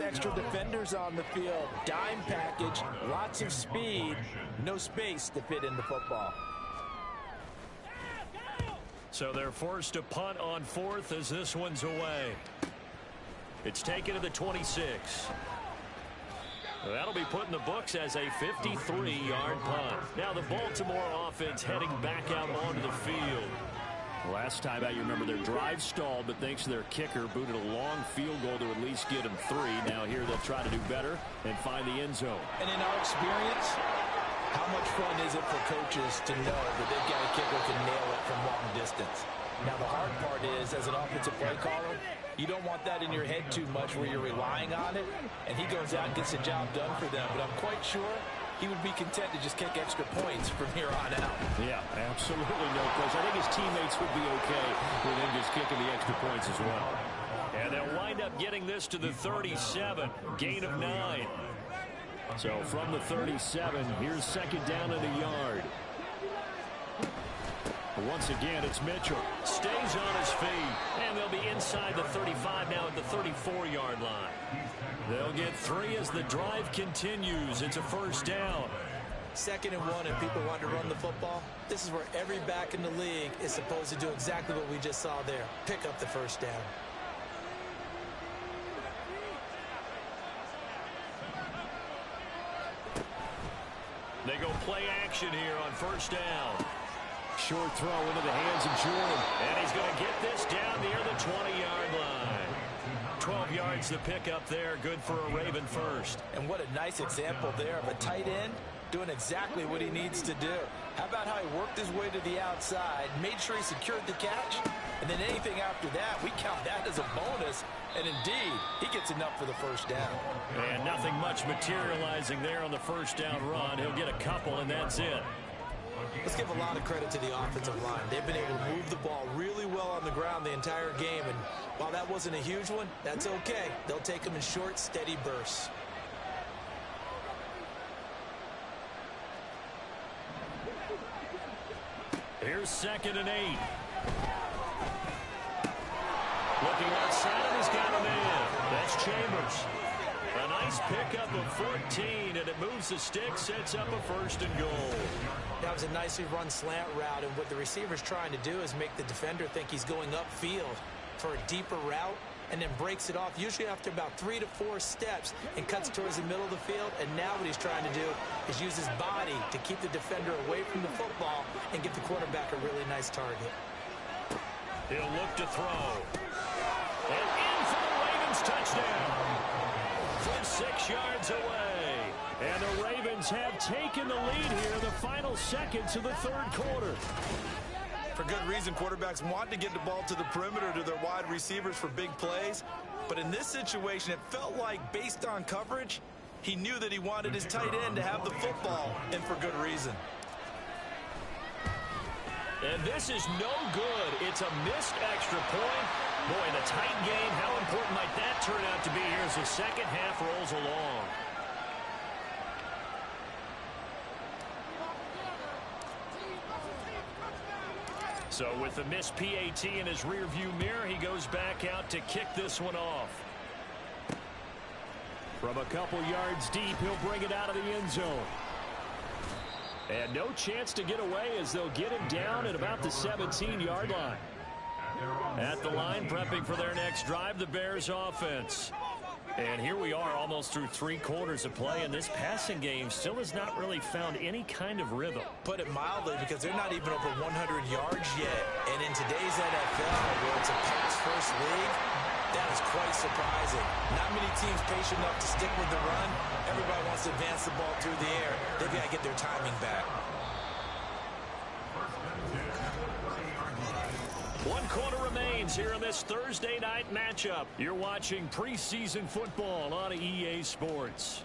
Extra defenders on the field, dime package, lots of speed, no space to fit in the football. So they're forced to punt on 4th as this one's away. It's taken to the 26. That'll be put in the books as a 53-yard punt. Now the Baltimore offense heading back out onto the field. Last time out, you remember their drive stalled, but thanks to their kicker, booted a long field goal to at least get them 3. Now here they'll try to do better and find the end zone. And in our experience, how much fun is it for coaches to know that they've got a kicker who can nail it from long distance? Now the hard part is, as an offensive play caller, you don't want that in your head too much where you're relying on it, and he goes out and gets the job done for them. But I'm quite sure he would be content to just kick extra points from here on out. Yeah, absolutely no question. I think his teammates would be okay with him just kicking the extra points as well. And they'll wind up getting this to the 37, gain of 9. So from the 37, here's 2nd down and a yard. Once again, it's Mitchell. Stays on his feet, and they'll be inside the 35 now at the 34-yard line. They'll get 3 as the drive continues. It's a 1st down. 2nd and 1, and people want to run the football. This is where every back in the league is supposed to do exactly what we just saw there. Pick up the 1st down. They go play action here on 1st down. Short throw into the hands of Jordan. And he's going to get this down near the 20-yard line. 12 yards to pick up there. Good for a Raven 1st. And what a nice example there of a tight end doing exactly what he needs to do. How about how he worked his way to the outside, made sure he secured the catch, and then anything after that, we count that as a bonus. And indeed, he gets enough for the 1st down. And nothing much materializing there on the 1st down run. He'll get a couple, and that's it. Let's give a lot of credit to the offensive line. They've been able to move the ball really well on the ground the entire game. And while that wasn't a huge one, that's okay. They'll take them in short, steady bursts. Here's 2nd and 8. Looking outside, and he's got a man. That's Chambers. A nice pickup of 14, and it moves the stick, sets up a 1st and goal. That was a nicely run slant route, and what the receiver's trying to do is make the defender think he's going upfield for a deeper route, and then breaks it off, usually after about 3 to 4 steps, and cuts towards the middle of the field. And now what he's trying to do is use his body to keep the defender away from the football and give the quarterback a really nice target. He'll look to throw. And in for the Ravens touchdown. From 6 yards away. And the Ravens have taken the lead here in the final seconds of the 3rd quarter. For good reason, quarterbacks want to get the ball to the perimeter to their wide receivers for big plays. But in this situation, it felt like, based on coverage, he knew that he wanted his tight end to have the football, and for good reason. And this is no good. It's a missed extra point. Boy, in a tight game, how important might that turn out to be here as the second half rolls along? So with the missed PAT in his rearview mirror, he goes back out to kick this one off. From a couple yards deep, he'll bring it out of the end zone. And no chance to get away as they'll get him down at about the 17-yard line. At the line, prepping for their next drive, the Bears offense. And here we are almost through 3 quarters of play, and this passing game still has not really found any kind of rhythm. Put it mildly, because they're not even over 100 yards yet. And in today's NFL, where it's a pass-first league, that is quite surprising. Not many teams patient enough to stick with the run. Everybody wants to advance the ball through the air. They've got to get their timing back. 1 quarter remains here in this Thursday night matchup. You're watching preseason football on EA Sports.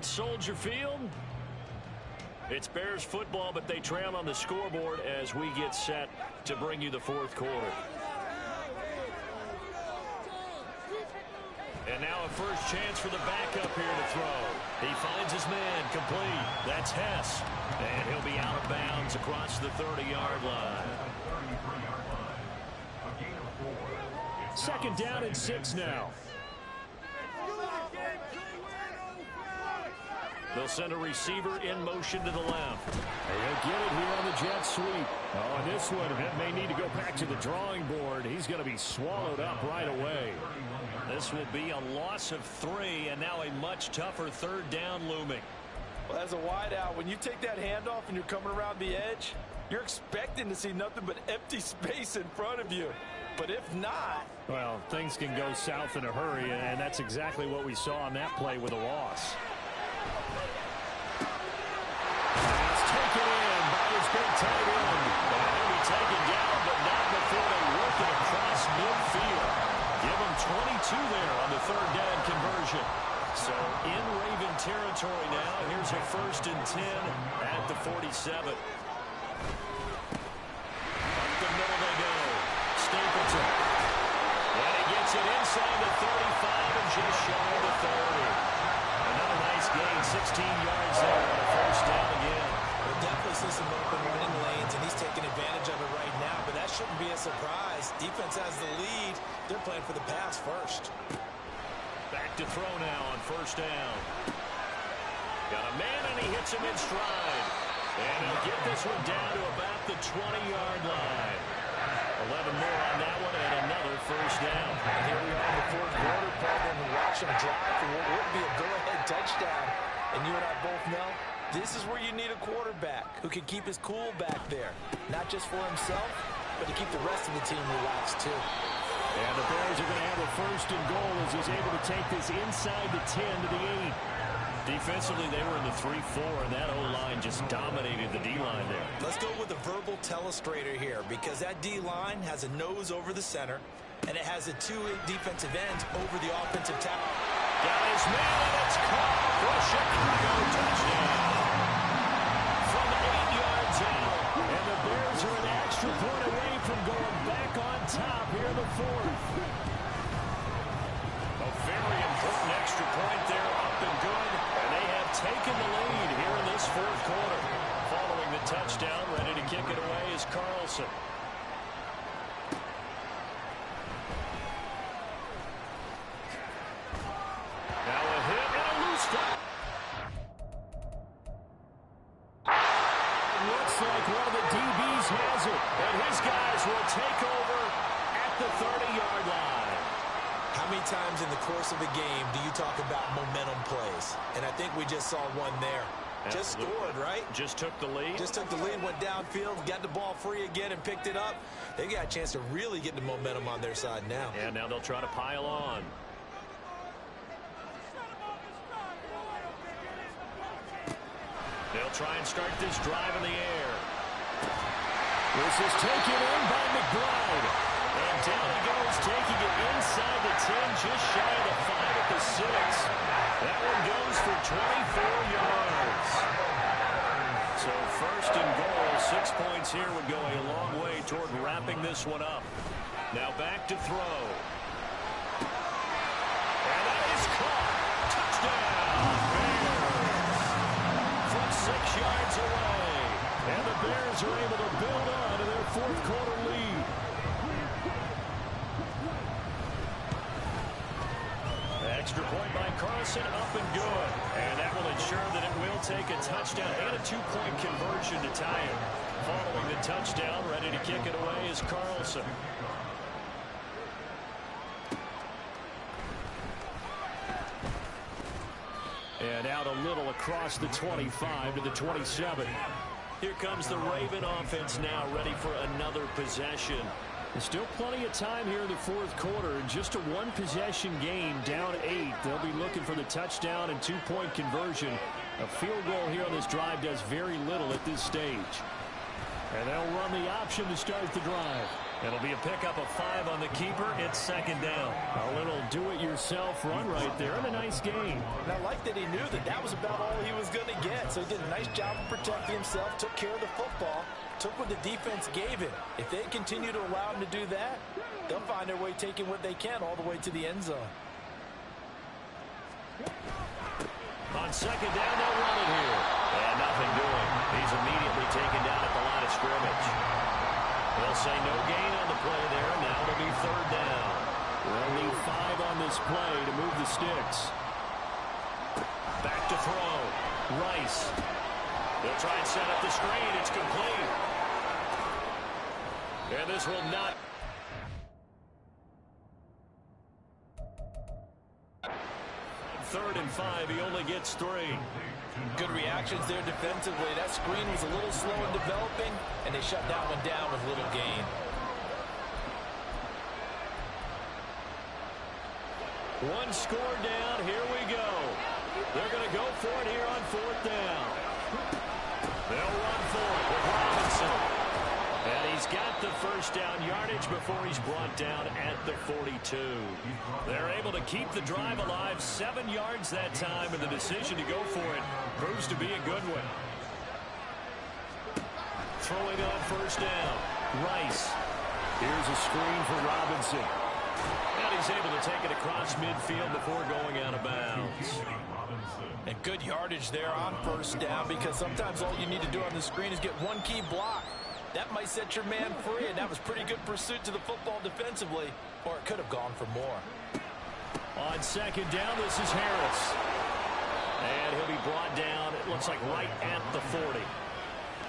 at Soldier Field. It's Bears football, but they trail on the scoreboard as we get set to bring you the fourth quarter. And now a first chance for the backup here to throw. He finds his man complete. That's Hess. And he'll be out of bounds across the 30-yard line. Second down and 6 now. They'll send a receiver in motion to the left. He'll get it here on the jet sweep. Oh, and this one, it may need to go back to the drawing board. He's going to be swallowed up right away. This will be a loss of 3, and now a much tougher third down looming. Well, as a wideout, when you take that handoff and you're coming around the edge, you're expecting to see nothing but empty space in front of you. But if not... Well, things can go south in a hurry, and that's exactly what we saw on that play with a loss. It's taken in by his big tight end. And he'll be taken down, but not before they work it across midfield. Give him 22 there on the third down conversion. So in Raven territory now. Here's a 1st and 10 at the 47. Up the middle they go. Stapleton. And he gets it inside the 35 and just shy of the 30. Another nice gain, 16 yards there on a first down again. We'll definitely see some open running lanes, and he's taking advantage of it right now, but that shouldn't be a surprise. Defense has the lead. They're playing for the pass first. Back to throw now on first down. Got a man, and he hits him in stride. And he'll get this one down to about the 20-yard line. 11 more on that one, and another first down. And here we are in the fourth quarter, partner, and watch him drive for what would be a go-ahead touchdown. And you and I both know this is where you need a quarterback who can keep his cool back there. Not just for himself, but to keep the rest of the team relaxed, too. And the Bears are going to have a 1st and goal as he's able to take this inside the 10 to the 8. Defensively, they were in the 3-4, and that O-line just dominated the D-line there. Let's go with a verbal telestrator here, because that D-line has a nose over the center, and it has the 2 defensive ends over the offensive tackle. Got his man, and it's caught for a Chicago touchdown. From 8 yards out. And the Bears are an extra point away from going back on top here in the 4th. A very important extra point there, up and good. And they have taken the lead here in this 4th quarter. Following the touchdown, ready to kick it away is Carlson. Now a hit and a loose stop. Looks like one of the DBs has it. And his guys will take over at the 30-yard line. How many times in the course of a game do you talk about momentum plays? And I think we just saw one there. Just scored, right? Just took the lead. Just took the lead, went downfield, got the ball free again and picked it up. They got a chance to really get the momentum on their side now. And now they'll try to pile on. They'll try and start this drive in the air. This is taken in by McBride. And down he goes, taking it inside the 10, just shy of the 5 at the 6. That one goes for 24 yards. So 1st and goal, 6 points here would go a long way toward wrapping this one up. Now back to throw. And that is caught. Touchdown, Bears. From 6 yards away. And the Bears are able to build on to their 4th quarter lead. Extra point by Carlson, up and good. And that will ensure that it will take a touchdown and a 2-point conversion to tie it. Following the touchdown, ready to kick it away is Carlson. And out a little across the 25 to the 27. Here comes the Raven offense now, ready for another possession. There's still plenty of time here in the 4th quarter. Just a 1-possession game, down 8. They'll be looking for the touchdown and 2-point conversion. A field goal here on this drive does very little at this stage. And they'll run the option to start the drive. It'll be a pickup of 5 on the keeper. It's 2nd down. A little do-it-yourself yourself run right there and a nice game. And I like that he knew that that was about all he was going to get. So he did a nice job of protecting himself, took care of the football, took what the defense gave him. If they continue to allow him to do that, they'll find their way taking what they can all the way to the end zone. On second down, they'll run it here. And nothing doing. He's immediately taken down at the line of scrimmage. They'll say no gain on the play there. Now it'll be third down. They'll need 5 on this play to move the sticks. Back to throw. Rice. They'll try and set up the screen. It's complete. And this will not. Third and 5, he only gets 3. Good reactions there defensively. That screen was a little slow in developing, and they shut that one down with little gain. One score down. Here we go. They're going to go for it here on fourth down. They'll run for it with Robinson. And he's got the first down yardage before he's brought down at the 42. They're able to keep the drive alive, 7 yards that time, and the decision to go for it proves to be a good one. Throwing on first down, Rice. Here's a screen for Robinson. And he's able to take it across midfield before going out of bounds. And good yardage there on first down, because sometimes all you need to do on the screen is get one key block. That might set your man free, and that was pretty good pursuit to the football defensively, or it could have gone for more. On second down, this is Harris. And he'll be brought down, it looks like right at the 40.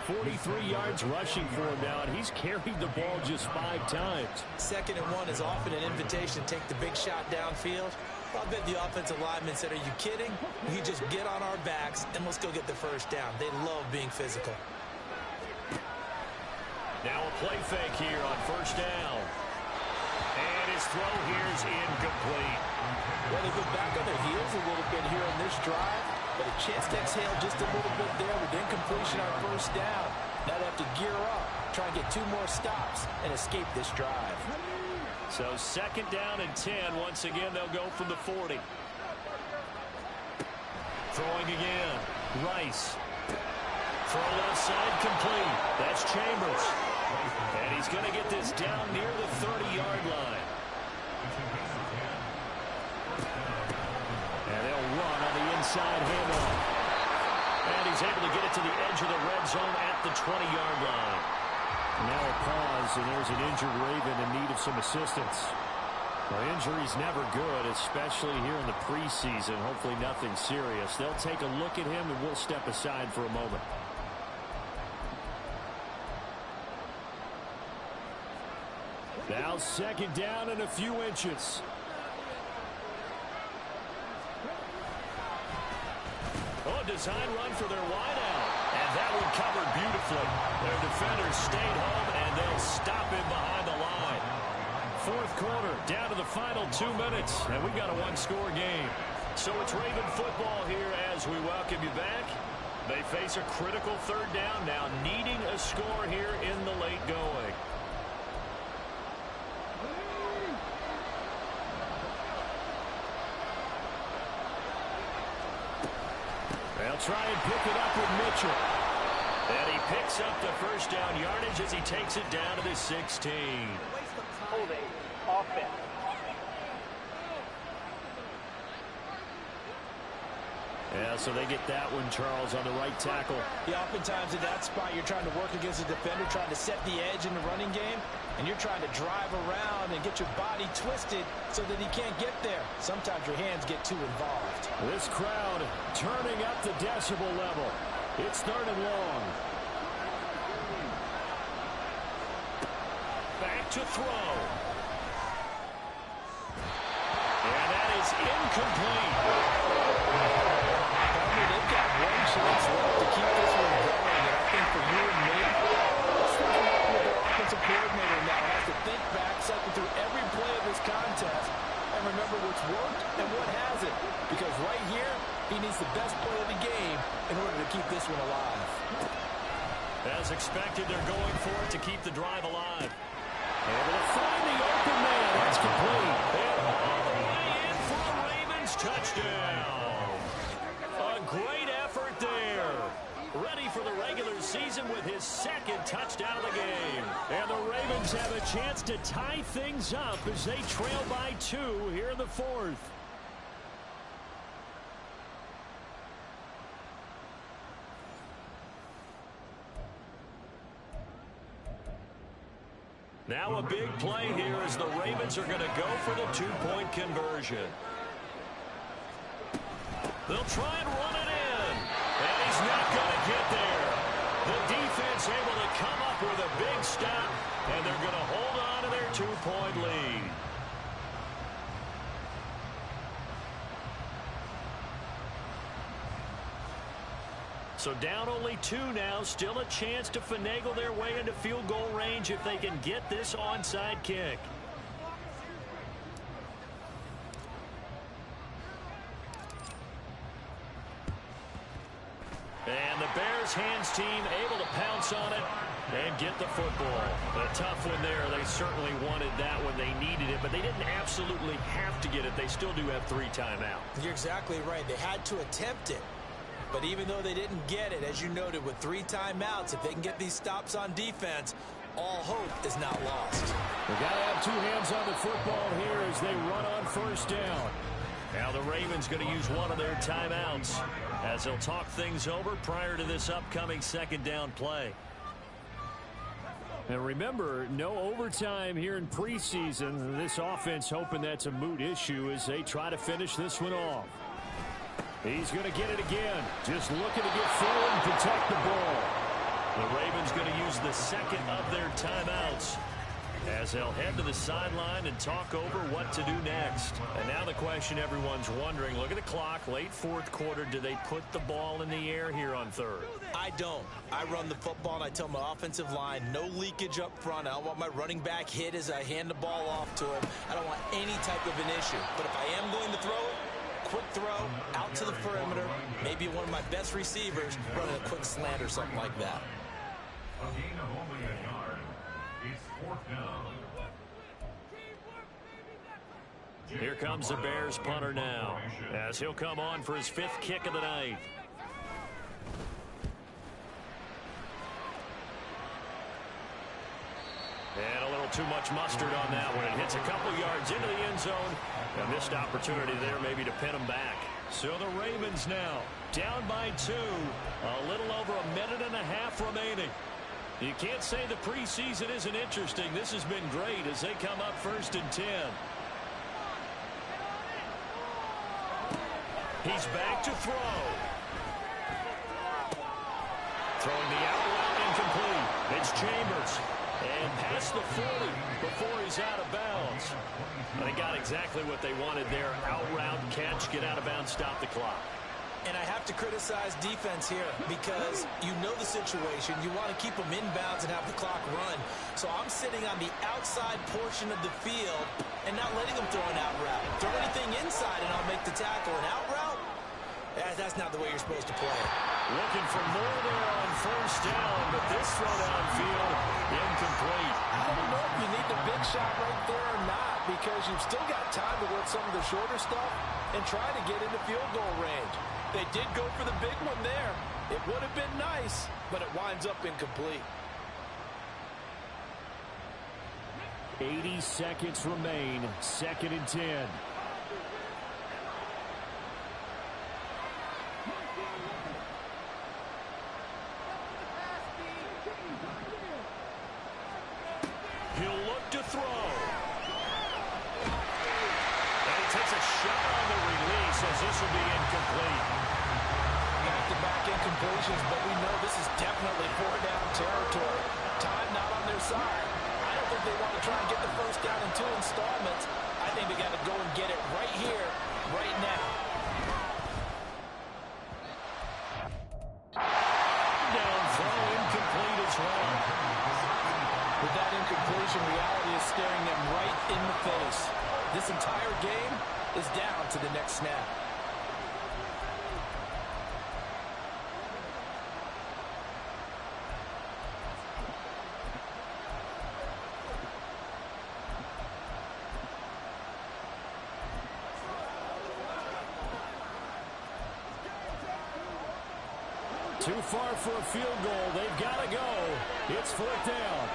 43 yards rushing for him now, and he's carried the ball just 5 times. 2nd and 1 is often an invitation to take the big shot downfield. I bet the offensive lineman said, are you kidding? We just get on our backs, and let's go get the first down. They love being physical. Now a play fake here on first down. And his throw here is incomplete. Well, they've been back on their heels a little bit here on this drive, but a chance to exhale just a little bit there with incompletion on first down. Now they have to gear up, try and get 2 more stops, and escape this drive. So second down and 10. Once again, they'll go from the 40. Throwing again. Rice. Throw left side complete. That's Chambers. And he's going to get this down near the 30-yard line. And they'll run on the inside handoff. And he's able to get it to the edge of the red zone at the 20-yard line. Now a pause, and there's an injured Raven in need of some assistance. Well, injury's never good, especially here in the preseason. Hopefully nothing serious. They'll take a look at him, and we'll step aside for a moment. Now second down and a few inches. Oh, design run for their wideout. And that one covered beautifully. Their defenders stayed home, and they'll stop him behind the line. Fourth quarter, down to the final 2 minutes, and we've got a 1-score game. So it's Raven football here as we welcome you back. They face a critical third down now, needing a score here in the late going. They'll try and pick it up with Mitchell. And he picks up the first down yardage as he takes it down to the 16. Holding. Offense. Yeah, so they get that one, Charles, on the right tackle. Yeah, oftentimes in that spot, you're trying to work against a defender, trying to set the edge in the running game, and you're trying to drive around and get your body twisted so that he can't get there. Sometimes your hands get too involved. This crowd turning up the decibel level. It's 3rd and long. Back to throw. And that is incomplete. They've got one chance left to keep this one going, and I think for you and me, this is what their offensive coordinator now has to think back, cycle through every play of this contest, and remember what's worked and what hasn't. Because right here, he needs the best play of the game in order to keep this one alive. As expected, they're going for it to keep the drive alive. Able to find the open man. That's complete. And all the way in for touchdown. A great effort there. Ready for the regular season with his second touchdown of the game. And the Ravens have a chance to tie things up as they trail by 2 here in the 4th. Now a big play here as the Ravens are going to go for the 2-point conversion. They'll try and run it in. And he's not going to get there. The defense able to come up with a big stop, and they're going to hold on to their 2-point lead. So down only 2 now. Still a chance to finagle their way into field goal range if they can get this onside kick. And the Bears hands team able to pounce on it and get the football. A tough one there. They certainly wanted that when they needed it, but they didn't absolutely have to get it. They still do have 3 timeouts. You're exactly right. They had to attempt it. But even though they didn't get it, as you noted, with 3 timeouts, if they can get these stops on defense, all hope is not lost. They got to have 2 hands on the football here as they run on 1st down. Now the Ravens going to use one of their timeouts as they'll talk things over prior to this upcoming 2nd down play. And remember, no overtime here in preseason. This offense hoping that's a moot issue as they try to finish this one off. He's going to get it again. Just looking to get forward and protect the ball. The Ravens going to use the 2nd of their timeouts as they'll head to the sideline and talk over what to do next. And now the question everyone's wondering, look at the clock, late 4th quarter, do they put the ball in the air here on 3rd? I don't. I run the football and I tell my offensive line, no leakage up front. I don't want my running back hit as I hand the ball off to him. I don't want any type of an issue. But if I am going to throw it, quick throw, out to the perimeter, maybe one of my best receivers running a quick slant or something like that. A gain of only a yard. It's 4th down. Here comes the Bears punter now as he'll come on for his 5th kick of the night. And a little too much mustard on that one. It hits a couple yards into the end zone. A missed opportunity there maybe to pin them back. So the Ravens now down by 2. A little over a minute and a half remaining. You can't say the preseason isn't interesting. This has been great as they come up 1st and 10. He's back to throw. Throwing the out route incomplete. It's Chambers. And past the 40 before he's out of bounds. They got exactly what they wanted there. Out route, catch, get out of bounds, stop the clock. And I have to criticize defense here because you know the situation. You want to keep them inbounds and have the clock run. So I'm sitting on the outside portion of the field and not letting them throw an out route. Throw anything inside and I'll make the tackle. An out route? That's not the way you're supposed to play it. Looking for more there on 1st down, but this throw downfield incomplete. I don't know if you need the big shot right there or not because you've still got time to work some of the shorter stuff and try to get into field goal range. They did go for the big one there. It would have been nice, but it winds up incomplete. 80 seconds remain. 2nd and 10. He'll look to throw. And he takes a shot on the release as this will be incomplete. Back-to-back incompletions, but we know this is definitely 4th-down territory. Time not on their side. I don't think they want to try and get the 1st down in 2 installments. I think they got to go and get it right here, right now. Down throw incomplete as well. With that incompletion, reality is staring them right in the face. This entire game is down to the next snap. Too far for a field goal. They've got to go. It's 4th down.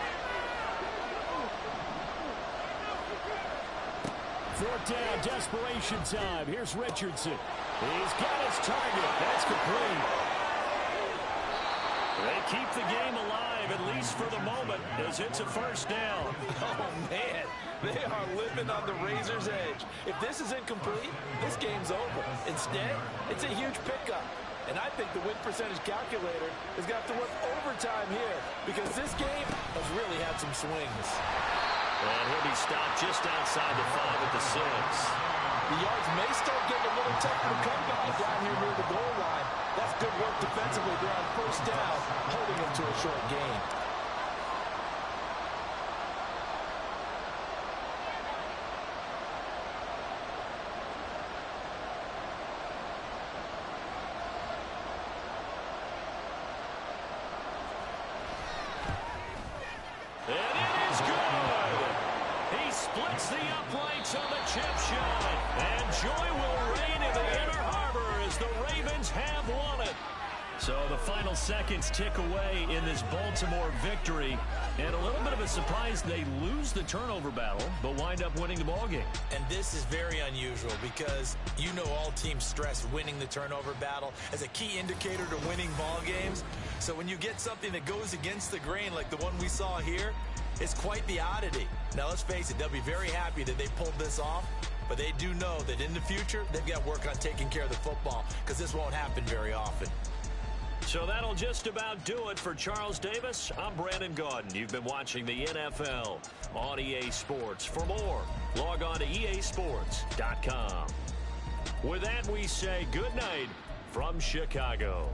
4th down, desperation time. Here's Richardson. He's got his target. That's complete. They keep the game alive, at least for the moment, as it's a 1st down. Oh, man. They are living on the razor's edge. If this is incomplete, this game's over. Instead, it's a huge pickup. And I think the win percentage calculator is going to have to work overtime here because this game has really had some swings. And he'll be stopped just outside the 5 at the 6. The yards may start getting a little tougher to come by down here near the goal line. That's good work defensively. They're on 1st down, holding them to a short gain. And it is good. He splits the uprights on the chip shot. And joy will reign in the Inner Harbor as the Ravens have won it. So the final seconds tick away in this Baltimore victory. And a little bit of a surprise, they lose the turnover battle, but wind up winning the ballgame. And this is very unusual because you know all teams stress winning the turnover battle as a key indicator to winning ball games. So when you get something that goes against the grain like the one we saw here, it's quite the oddity. Now let's face it, they'll be very happy that they pulled this off, but they do know that in the future, they've got to work on taking care of the football because this won't happen very often. So that'll just about do it for Charles Davis. I'm Brandon Gaudin. You've been watching the NFL on EA Sports. For more, log on to easports.com. With that, we say good night from Chicago.